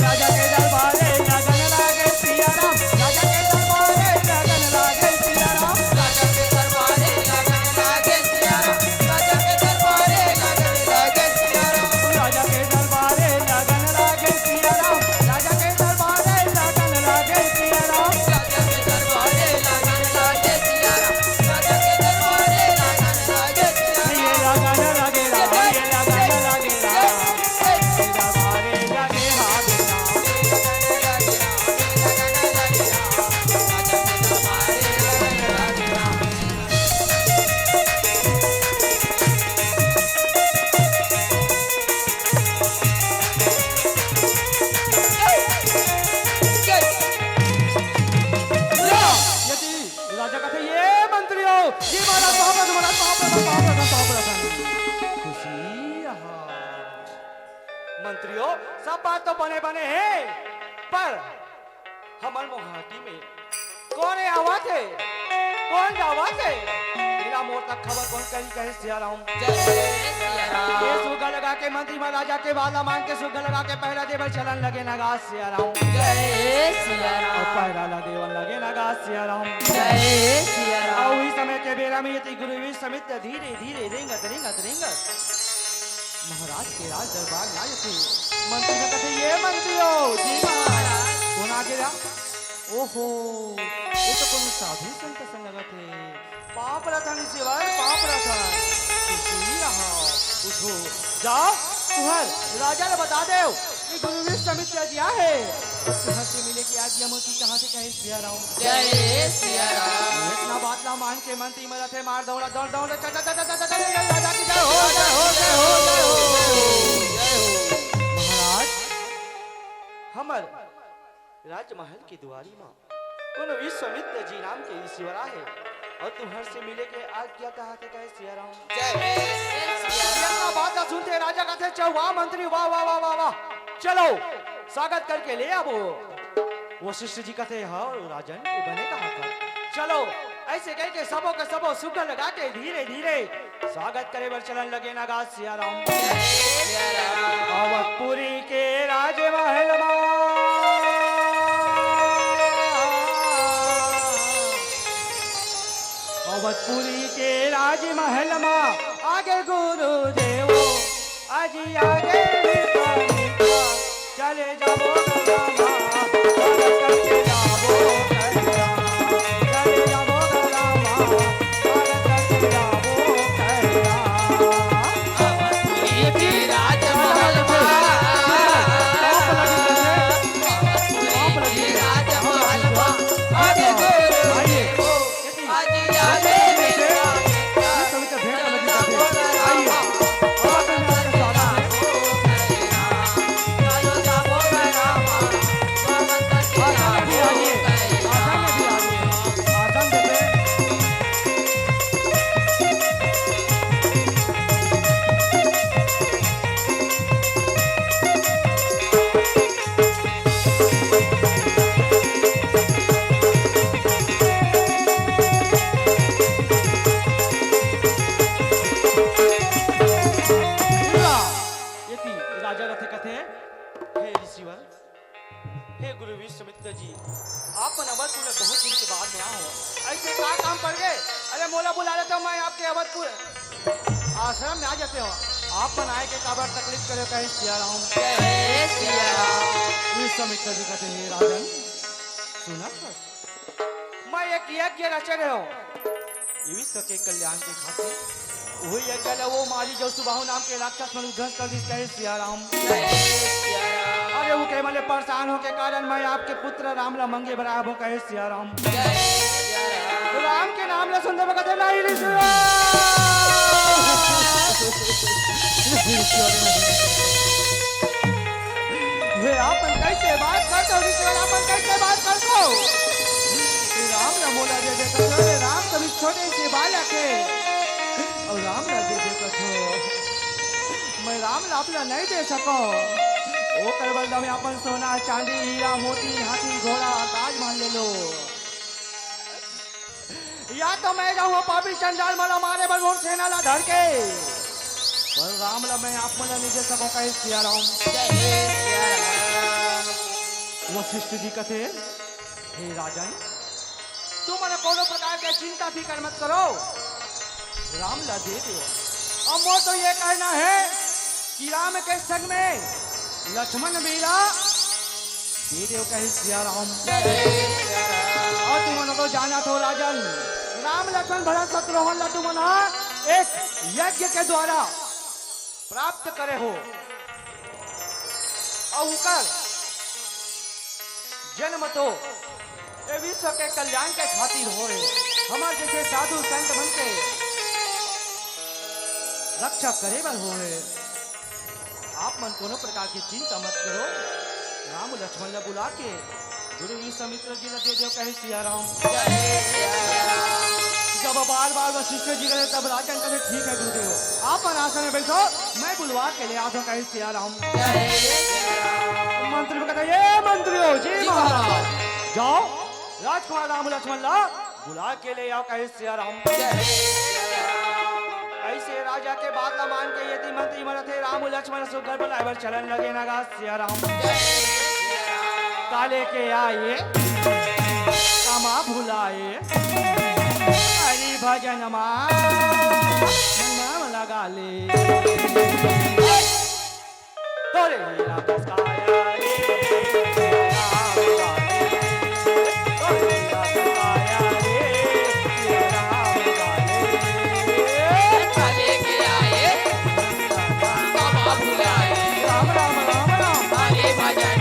राजा के दरबारे लगन लागे सिया राम। राजा के दरबारे लगन लागे सिया राम। राजा के दरबारे लगन लागे सिया राम। राजा के दरबारे लगन लागे सिया राम। राजा के दरबारे लगन लागे सिया राम। राजा के दरबारे लगन लागे सिया राम। राजा के दरबारे लगन लागे सिया राम। राजा के दरबारे लगन लागे सिया राम। ये लगन लागे राम ये लगन लागे राम। दरबारे लगे हाथ राजा कहते ये मंत्री हो ये खुशी रहा। मंत्रियों सब बात तो बने बने हैं पर हमारे मोहाटी में कौन है आवाज है कौन आवाज है मेरा मोर तक खबर कौन कहीं कहे सिया राम। ये सुगा लगा के मंत्री महाराजा के वाला मान के सुगा लगा के पहरा देवर चलन लगे नगा सिया राम। और पहरा ला देवन लगे नगा सिया राम। और इस समय के बेरा में यति गुरु समित धीरे धीरे रेंगत रेंगत रेंगत महाराज के राज दरबार लाए थे। मंत्री ने कहे ये मंत्री हो जी महाराज कौन आ गया। ओहो ये तो कौन साधु संत संग लगा थे पाप रतन शिवर पाप रतन खुशी रहा। उठो जाओ तुहर राजा ने बता दे कि गुरु समित दिया है तुहर से मिले की आज्ञा मोती कहाँ से कहे सिया राम। जय सिया राम। इतना बात ना मान के मंत्री में रथे मार दौड़ा दौड़ दौड़ राजा की जय हो जय हो जय हो जय हो। महाराज हमर राजमहल की दुआरी माँ कौन विश्वामित्र जी नाम के ईश्वरा है और तुम्हारे से मिले के आज क्या कहा थे कहे सिया राम। जय बात ना सुनते राजा कहते चौवा मंत्री वाह वाह वाह वाह वाह चलो स्वागत करके ले अब वशिष्ठ जी कहते हाँ राजन के बने कहा था चलो ऐसे कह के सबों के सबों सुख लगा के धीरे धीरे स्वागत करे बर चलन लगे नगा सिया राम। अवधपुरी के राजमहल अवधपुरी के राजमहल में आगे गुरुदेव अजी आगे चले जाबो करके जाबो चले जाबो करके जाबो अवधपुरी के राजमहल आगे गुरुदेव अजी आगे सभी का भेंट लगी आइए ऐसे क्या काम पड़ गए? अरे मोला बुला लेता हूँ मैं आपके अवधपुर आश्रम में आ जाते हो। आप बनाए के काबर तकलीफ करे कहीं सिया राम। इस समय कभी कहते हैं राजन सुना मैं एक यज्ञ रचे रहे हो ये विश्व के कल्याण के खातिर वही यज्ञ है वो मारी जो सुबाहु नाम के राक्षस मन उध्वस्त कर दी कहे सिया राम। अरे वो केवल परेशान हो के कारण मैं आपके पुत्र राम ला मंगे बराबर हूँ कहे सिया राम। राम के नाम ला सुनते वक्त नहीं हे आपन कैसे बात करते हो ऋषिवर अपन कैसे बात करते हो? राम ला मोला दे दे कथो राम कभी छोटे से बालक है और राम ला दे दे कथो मैं राम ला अपना नहीं दे सको वो करबल में अपन सोना चांदी हीरा मोती हाथी घोड़ा ताजमहल ले लो या तो मैं जाऊँ पापी चंडाल मला मारे बलवोर सेना ला धर के पर राम ला मैं आप मला नहीं दे सको कहे सिया राम। वशिष्ठ जी कहते हे राजन तुम मन कोनो प्रकार के चिंता फिकर मत करो राम ला दे दो। अब वो तो ये कहना है कि राम के संग में लक्ष्मण वीरा दे दो कहे सिया राम। और तुम को जाना तो राजन राम लक्ष्मण भरत शत्रुघ्न ला तुम एक यज्ञ के द्वारा प्राप्त करे हो और उकर जन्म तो ये विश्व के कल्याण के खातिर हो रहे हमारे जैसे साधु संत बन के रक्षा करे बल हो रहे। आप मन कोनो प्रकार की चिंता मत करो राम लक्ष्मण ला बुला के गुरु विश्वामित्र जी ला दे दो कहे सिया राम। जब बार बार वशिष्ठ जी करे तब राजन कहे ठीक है गुरुदेव आप आसन में बैठो मैं बुलवा के ले आता कहे सिया राम। मंत्री को कहता ये मंत्री हो जी महाराज जाओ राजकुमार राम लक्ष्मण ला बुला के ले आओ कहे सिया राम। ऐसे राजा के बात ला मान के यदि मंत्री मन थे राम लक्ष्मण सुगर बुलावर चलन लगे नगा सिया राम। काले के आए कामा भुलाए हरि भजन नाम लगा ले तोरे हीरा बसाया रे राम गाले तोरे हीरा बसाया रे राम गाले काले के आए कामा भुलाए राम राम राम राम हरि भजन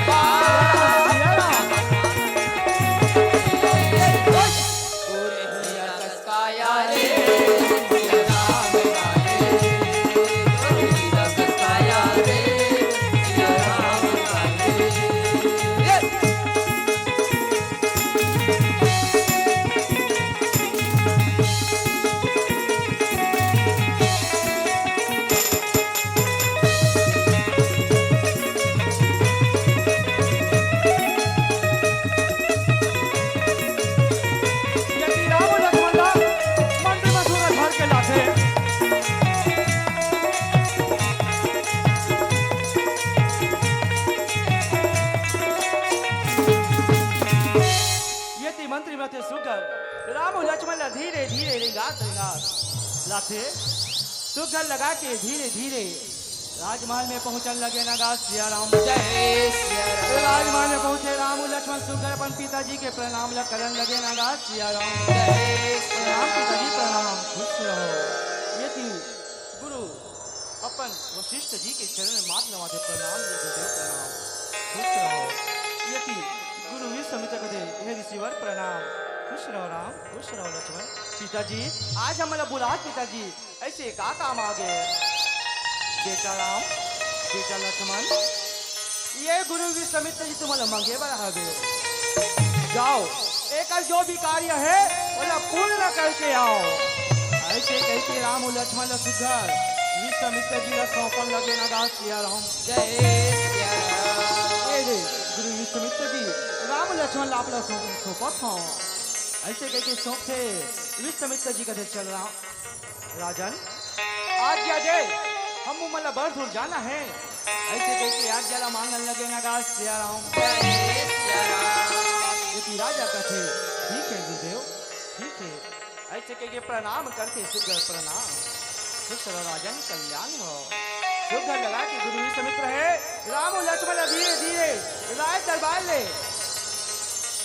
मंत्री में थे सुगर राम लक्ष्मण धीरे धीरे रिंगास लाथे सुगर लगा के धीरे धीरे राजमहल में पहुंचने लगे नगा सिया राम। राजमहल में पहुंचे राम लक्ष्मण सुगर अपन पिताजी के प्रणाम करने लगे नगा सिया राम। राम पिताजी प्रणाम खुश रहो ये थी गुरु अपन वशिष्ठ जी के चरण में माथ नवाते प्रणाम प्रणाम खुश रहो ये थी गुरु विश्वामित्र कहते हे ऋषिवर प्रणाम खुश रहो राम खुश रहो लक्ष्मण। पिताजी आज हमारा बुला पिताजी ऐसे का काम आ गए बेटा राम बेटा लक्ष्मण ये गुरु विश्वामित्र जी तुम्हारा मंगे बढ़ा जाओ एक जो भी कार्य है वो पूर्ण करके आओ ऐसे कहते राम लक्ष्मण सुधर विश्वामित्र जी का सौंपन लगे नगा सिया राम। गुरु विश्वामित्र जी राम लक्ष्मण लापला सौंपत हो ऐसे कह के सौंपते विश्वामित्र जी कहते चल रहा राजन आज्ञा दे हम मतलब बढ़ दूर जाना है ऐसे कह के आज्ञा मांगने लगे नगा सिया राम। यदि राजा कथे ठीक है गुरुदेव, ठीक है, ऐसे कह के प्रणाम करते सुगर प्रणाम। सुखर राजन कल्याण हो। सुगर लगा के गुरु समित्र है राम और लक्ष्मण धीरे धीरे राय दरबार ले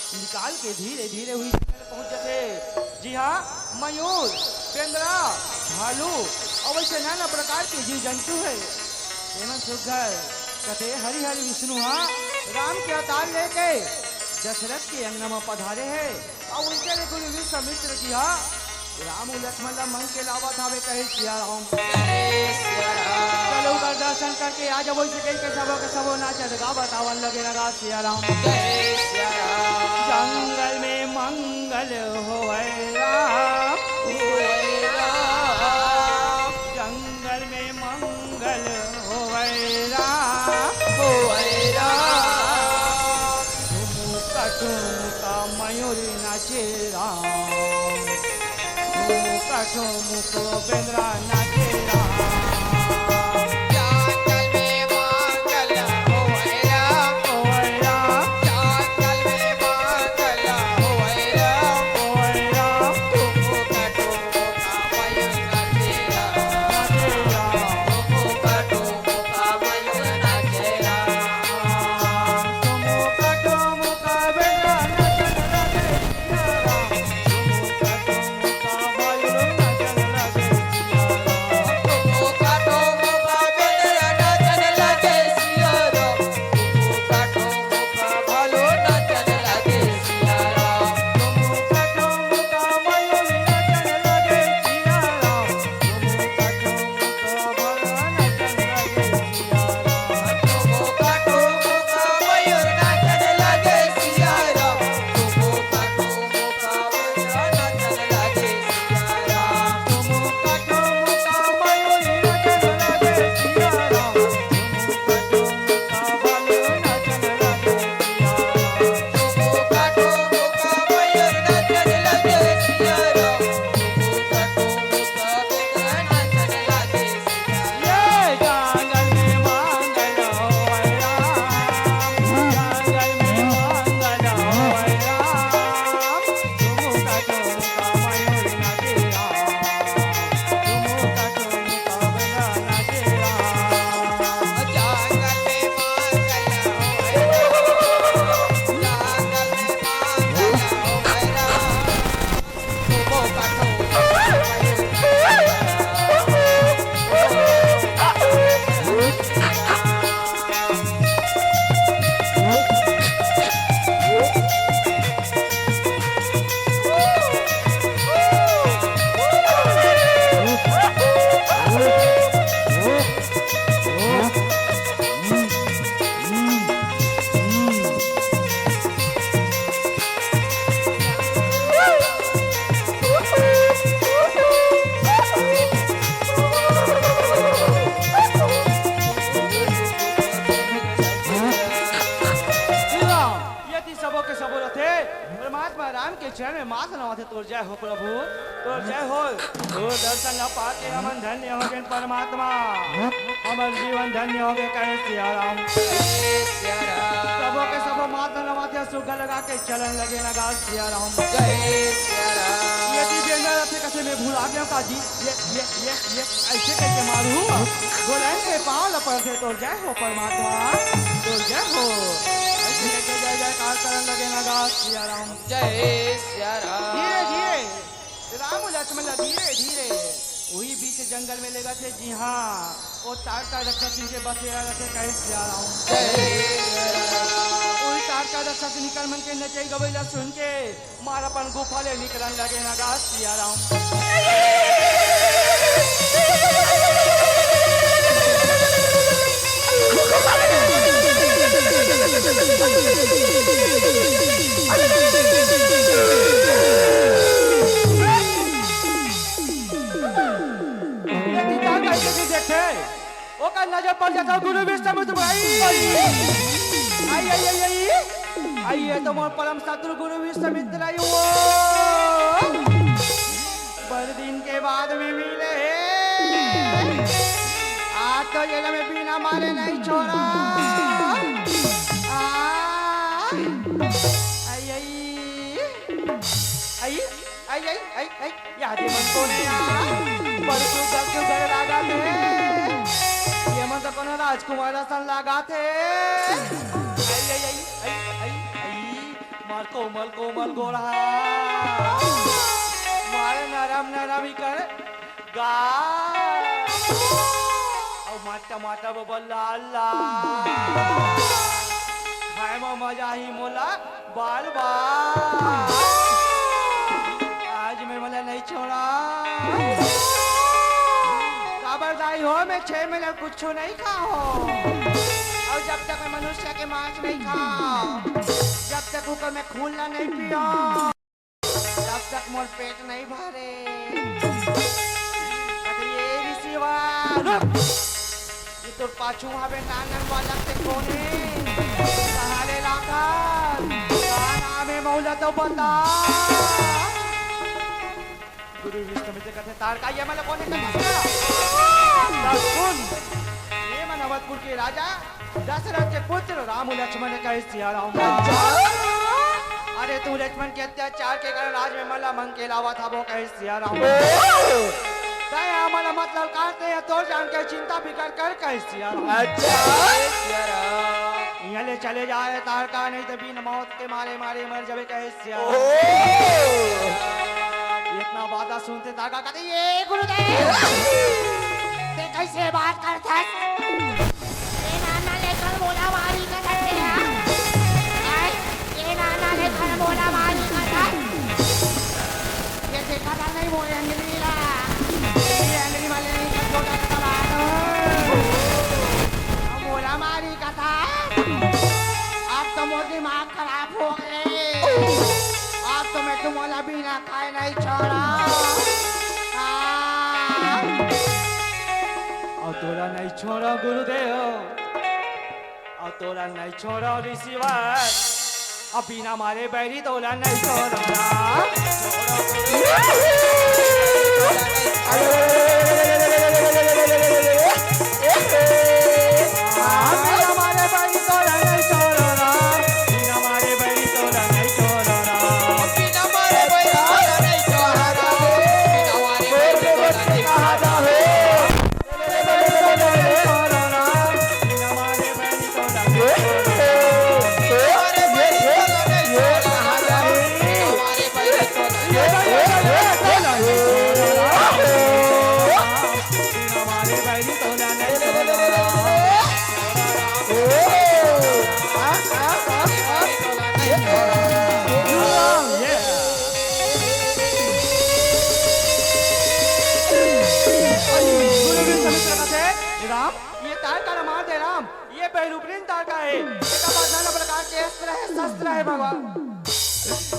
निकाल के धीरे धीरे हुई पहुंच जाते। जी हाँ, मयूर, पेंद्रा, भालू और वैसे नाना प्रकार के जीव जंतु है। हेमंत सुगर कहते हरि हरि विष्णु हाँ राम के अवतार लेके दशरथ के अंगना में पधारे हैं और उनके लिए गुरु विश्वामित्र जी हाँ राम और लक्ष्मण ला मंग के लावा थावे कहे सिया राम। चलो कर दर्शन करके आज वैसे कहीं के सबो नाच गा बतावन लगे लगा सिया राम। जंगल में मंगल होए राम, जंगल में मंगल होए राम, ठुमका मयूर नाचे राम, ठुमको बेंद्रा नाचे राम। परमात्मा राम के चरण में माथ नवाते तोर जय हो प्रभु, तोर जय हो। तोर दर्शन पाके हमन धन्य हो गए परमात्मा, हमर जीवन धन्य हो गए कहे सिया राम। सबो के सबो माथ नवाते सुख लगा के चलन लगे लगा सिया राम। यदि बेंदा रथे कसे में भूल आ गया का जी ये ऐसे कैसे मारू गोलन के पांव लपड़ते तोर जय हो परमात्मा, तोर जय हो। जय जयकार करन लगे लगा सिया राम। जय सिया राम। धीरे धीरे राम लक्ष्मण धीरे धीरे वही बीच जंगल में लेगा थे। जी हाँ, वो तार का रक्षा सिंह के बसेरा रखे कहे सिया राम। वही तार का रक्षा से निकल मन के नचे गवैला सुन के मारा अपन गुफा ले निकलन लगे लगा सिया राम। देखे ओका नजर पड़ जाता गुरु विश्वामित्र भाई। आई आई आई आई आई ये तो मोर परम शत्रु गुरु विश्वामित्र आई वो बड़े दिन के बाद में मिले। आज तो जेल में बिना मारे नहीं छोड़ा। आई आई आई आई आई आई आई याद मन को नहीं यार पर तू घर लगा थे ये मन तो कोनो राजकुमार सन लगा थे आई आई आई आई आई आई मार कोमल गोरा मारे नरम नरम ही कर गा और माटा बबल लाल खाए में मजा ही मोला बाल बाल आज मैं मला नहीं छोड़ा खबरदारी हो मैं 6 महीने कुछ नहीं खाओ और जब तक मैं मनुष्य के मांस नहीं खाओ जब तक ऊपर में खून नहीं पियो तब तक मोर पेट नहीं भरे ये ऋषिवा ये तो पाछू भावे नानन वाला से कोने सहारे लाखन नाम है मौला तो बता गुरु विष्णु कथे तार का ये मला कोने का सुन ये मन अवधपुर के राजा दशरथ के पुत्र राम लक्ष्मण का सिया राम अरे तू लक्ष्मण के अत्याचार के कारण राज में मला मन के अलावा था वो कहे सिया राम तय हमारा मतलब काटते हैं तो जान के चिंता फिकर कर कहे सिया राम यहाँ ले चले जाए तारका नहीं तो बिन मौत के मारे मारे मर जावे कहे सिया इतना वादा सुनते तारका कहते ये गुरुदेव ते कैसे बात करता है ये नाना लेकर बोला मारी करते हैं ये नाना लेकर बोला मारी करता ये देखा था नहीं वो अंजलि ला ये अंजलि वाले नहीं कर छोटा सा बात हम बोला मारी कथा अब तो मोर दिमाग खराब हो गए अब तो मैं तुम्हारा बिना खाए नहीं छोड़ा और तोरा नहीं छोड़ा गुरुदेव और तोरा नहीं छोड़ा ऋषिवर अब बिना मारे बैरी तोरा नहीं छोड़ा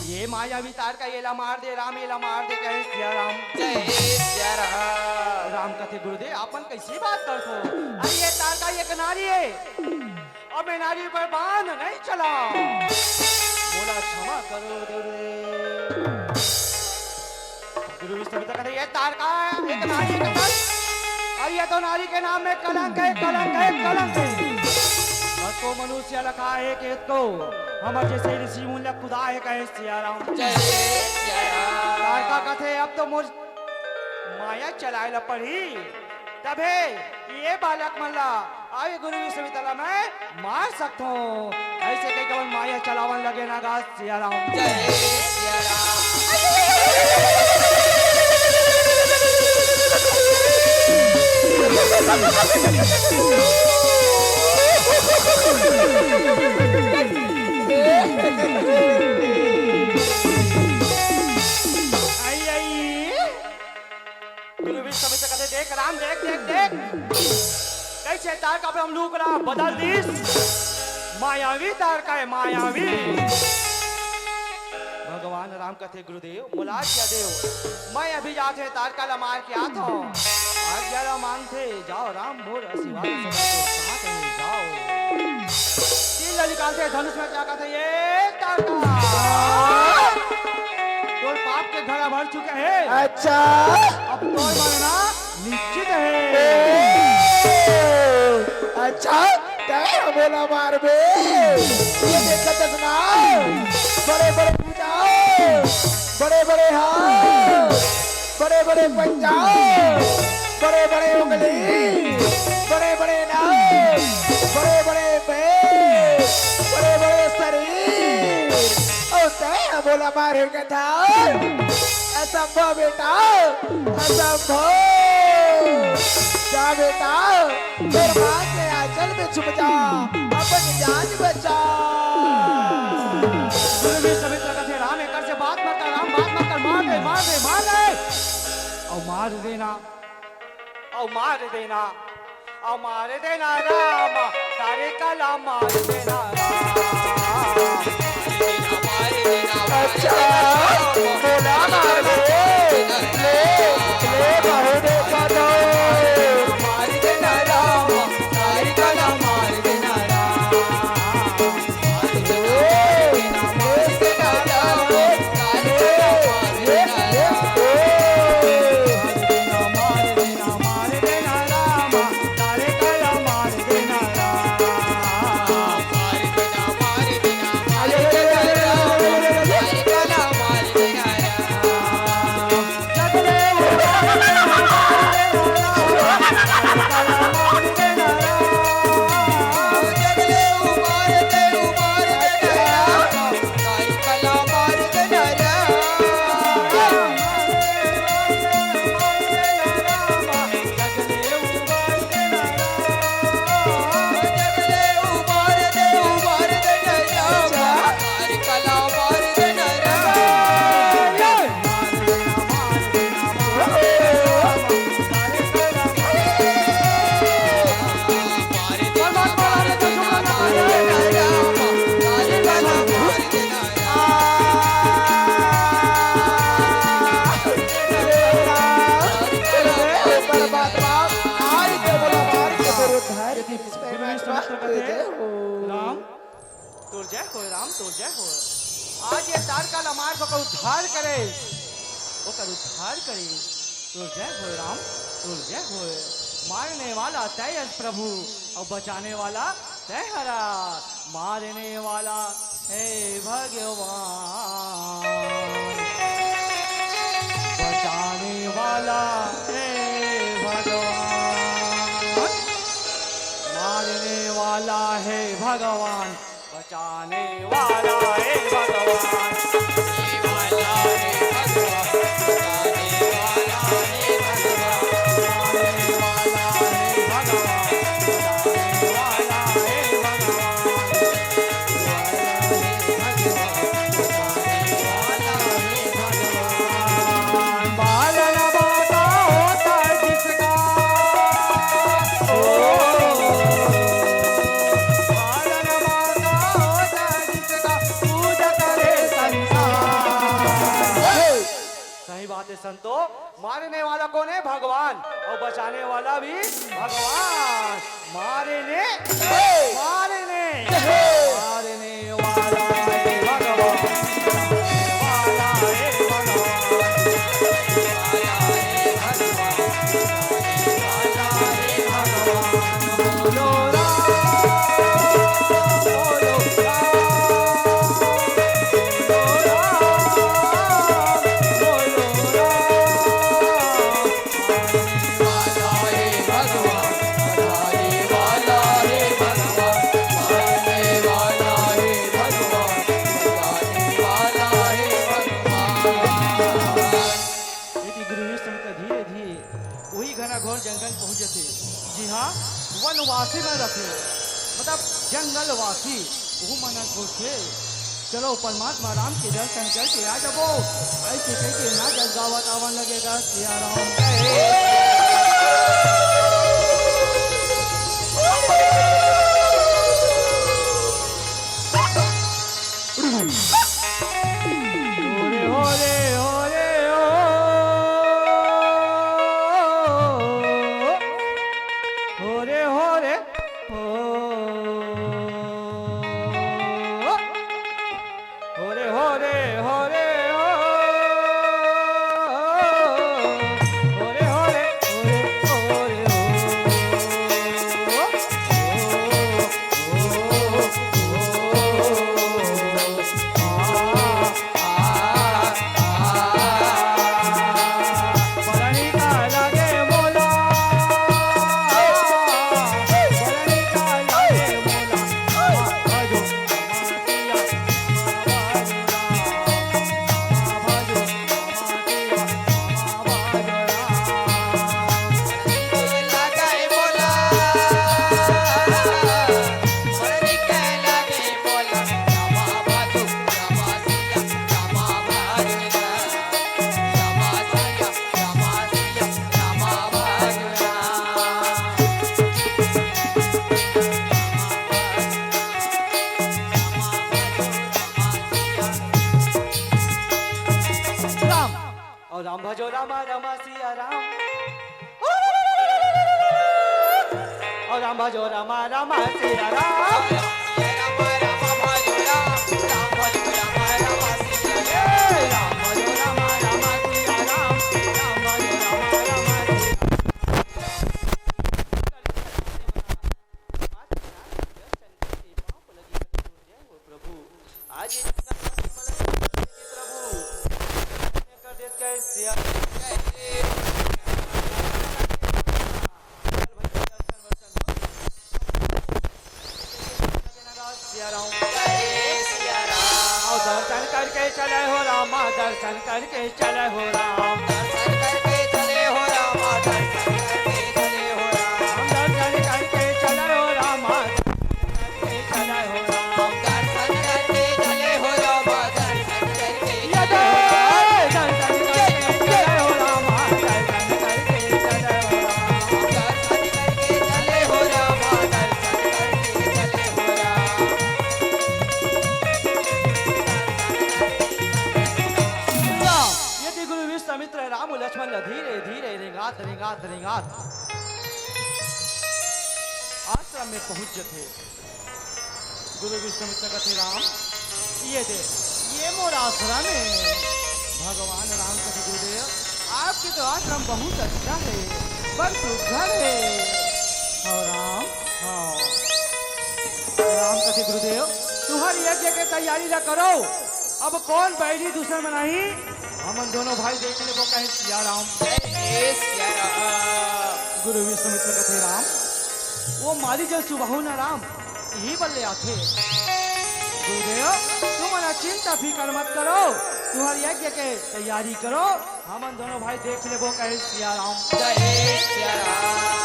ये मायावी तार का येला मार दे राम येला मार दे कहे सिया राम जय सिया राम कथे गुरुदेव अपन कैसी बात करतो अरे ये तार का एक नारी है अब मैं नारी पर बांध नहीं चला बोला क्षमा करो गुरु विष्णु कहते ये तार का एक नारी है और ये तो नारी के नाम में कलंक है कलंक है कलंक है को मनुष्य लखा है कि को हमारे जैसे ऋषि मुल्ला खुदा है कहे सिया राम जय सिया राम तारका कथे अब तो मुझ माया चलाए ला पड़ी तबे ये बालक मल्ला आए गुरु विश्वविद्यालय में मार सकता हूँ ऐसे कई कवन माया चलावन लगे ना गा सिया राम जय सिया आई आई गुरु विष्णु से कहते देख राम देख देख देख कैसे तार का पे हम लूक रहा बदल दिस मायावी तार का है मायावी भगवान राम कहते गुरुदेव मुलाज क्या देव मैं अभी जाते तार का मार के आता हूँ आज जरा मांगते जाओ राम मोर आशीर्वाद साथ में जाओ तीन निकालते धनुष में क्या कहते ये तारका तो पाप के घड़ा भर चुके हैं अच्छा अब तो मरना निश्चित है अच्छा क्या बोला मार बे ये देखते सुना बड़े बड़े पूजाओ बड़े बड़े हाथ, बड़े बड़े पंजा, बड़े बड़े उंगली, बड़े बड़े नाक, बड़े बड़े पैर, बड़े बड़े शरीर और तय बोला मारे कथा असंभव बेटा, असंभव। जा बेटा मेरे माँ के आंचल में छुप जा, अपन जान बचा। समित्र कथे राम एक से बात मत कर, राम बात मत कर, मार दे मार दे मार दे और मार देना और मार देना और मार देना राम तारे कला मार देना राम। अच्छा बोला मार दे, ले ले बहु देखा दो, मार देना राम तारे कला मार देना राम। राम तोर जय हो, राम तोर जय हो। आज ये तार का लमार को उद्धार करे, वो कर उद्धार करे। तोर जय हो राम, तोर जय हो। मारने वाला तय है प्रभु और बचाने वाला तय हरा। मारने वाला हे भगवान, बचाने वाला हे भगवान। मारने वाला है भगवान, बचाने वाला है भगवान। वाला है भगवान, बचाने वाला है भगवान। मारने वाला है भगवान, बचाने वाला है भगवान। बालन बाता होता जिसका, संतो। मारने वाला कौन है? भगवान। और बचाने वाला भी भगवान। मारने मारने मारने वाला है भगवान, वाला है भगवान, वाला है भगवान। बोलो राम, बोलो राम, घोर जंगल पहुंचे थे। जी हाँ, वनवासी में रखे, मतलब जंगलवासी वो मना थे। चलो परमात्मा राम के दर्शन करके आ जाओ। ऐसे करके ना जब गावत आवन लगेगा सिया राम और राम भजो रामा रामा सिया राम, और राम भजो रामा रामा सिया राम, दर्शन करके चले हो रामा, दर्शन करके चले हो राम, दर्शन करके चले हो रामा, दर्शन करके चले हो राम, दर्शन करके चले हो रामा, चले हो राम, दर्शन करके चले हो रामा, दर्शन करके दर्शन करके चले हो रामा, दर्शन करके चले हो राम, दर्शन करके चले हो रामा, दर्शन करके चले हो राम। गुरु विश्वामित्र राम लक्ष्मण धीरे धीरे रेंगात रेंगात रेंगात आश्रम में पहुंच थे। गुरु विश्वामित्र कहते राम ये दे ये मोर आश्रम है। भगवान राम कहते गुरुदेव आपके तो आश्रम बहुत अच्छा है, पर सुघर है। और राम हाँ राम कहते गुरुदेव तुम्हारी यज्ञ की तैयारी न करो, अब कौन बैठी दूसरे में नहीं, हमन दोनों भाई देखने को कहे सिया राम। गुरु विश्वामित्र कहते राम वो माली जल सुबाहु न राम यही बल्ले आते। गुरुदेव तुम ना चिंता फिकर मत करो, तुम्हारी यज्ञ के तैयारी करो, हमन दोनों भाई देख ले वो कहे सिया राम।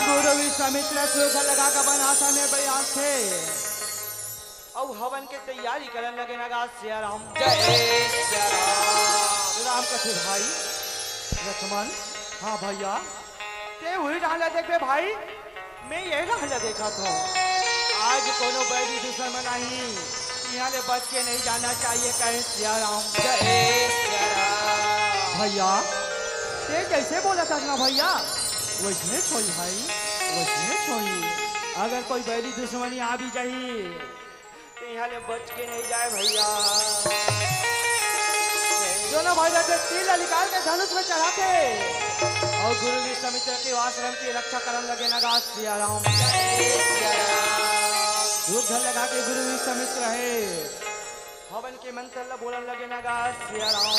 गुरु विश्वामित्र सुख लगा कर बनासा में प्रयास थे और हवन के तैयारी करने लगे नगा सिया राम। राम कथे भाई लक्ष्मण हाँ भैया ते वही डाला देखे भाई, मैं यही डाला देखा तो आज कोनो बैरी दूसर में नहीं, यहाँ ले बच के नहीं जाना चाहिए कहे सिया राम। भैया ते कैसे बोला था ना भैया, वैसने छोई भाई वैसने छोई, अगर कोई बैरी दुश्मनी आ भी जाए तो यहाँ ले बच के नहीं जाए भैया। दोनों भाई तीर निकाल के धनुष में चढ़ाते और गुरु विश्वामित्र के आश्रम की रक्षा करने लगे नगा सिया राम। धूप धर लगा के गुरु विश्वामित्र है हवन के मंत्र बोलने लगे नगा सिया राम।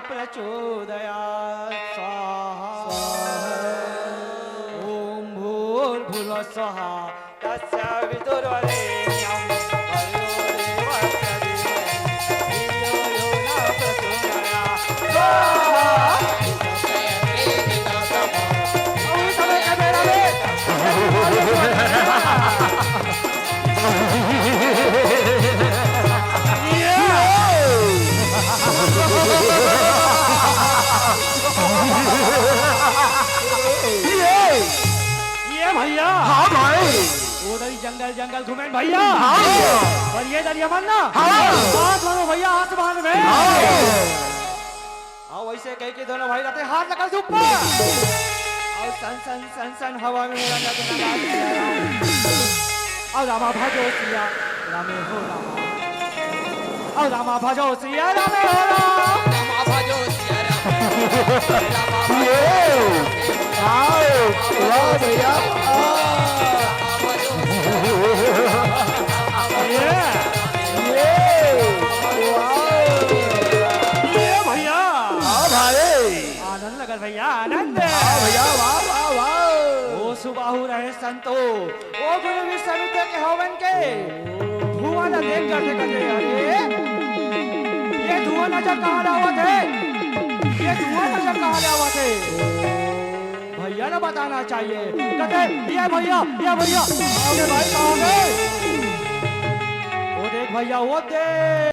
प्रचोदयात् स्वाहा ओम भूर्भुवः स्वः तस्य वितुर्वरेण्यं भर्गो देवस्य धीमहि धियो यो न प्रचोदयात् स्वाहा। भैया हाँ भाई उधर ही जंगल जंगल घूमे भैया हाँ। और ये दरिया मानना हाथ मारो भैया आसमान में और वैसे कह के दोनों भाई रहते हाथ लगा से ऊपर और सन सन सन सन हवा में उड़ाना और रामा भजो सिया रामे हो रामा और रामा भजो सिया रामे हो रामा भजो सिया भैया भैया आनंद लगल भैया आनंद भैया वाह वाह वाह। वो सुबाहु रहे संतो वो गुरु विश्वामित्र के हवन के धुआं न देख करते करते ये धुआं नजर कहाँ हुआ थे, ये धुआं नजर कहाँ हुआ थे भैया ने बताना चाहिए। कहते ये भैया आओगे भाई आओगे। वो देख भैया वो दे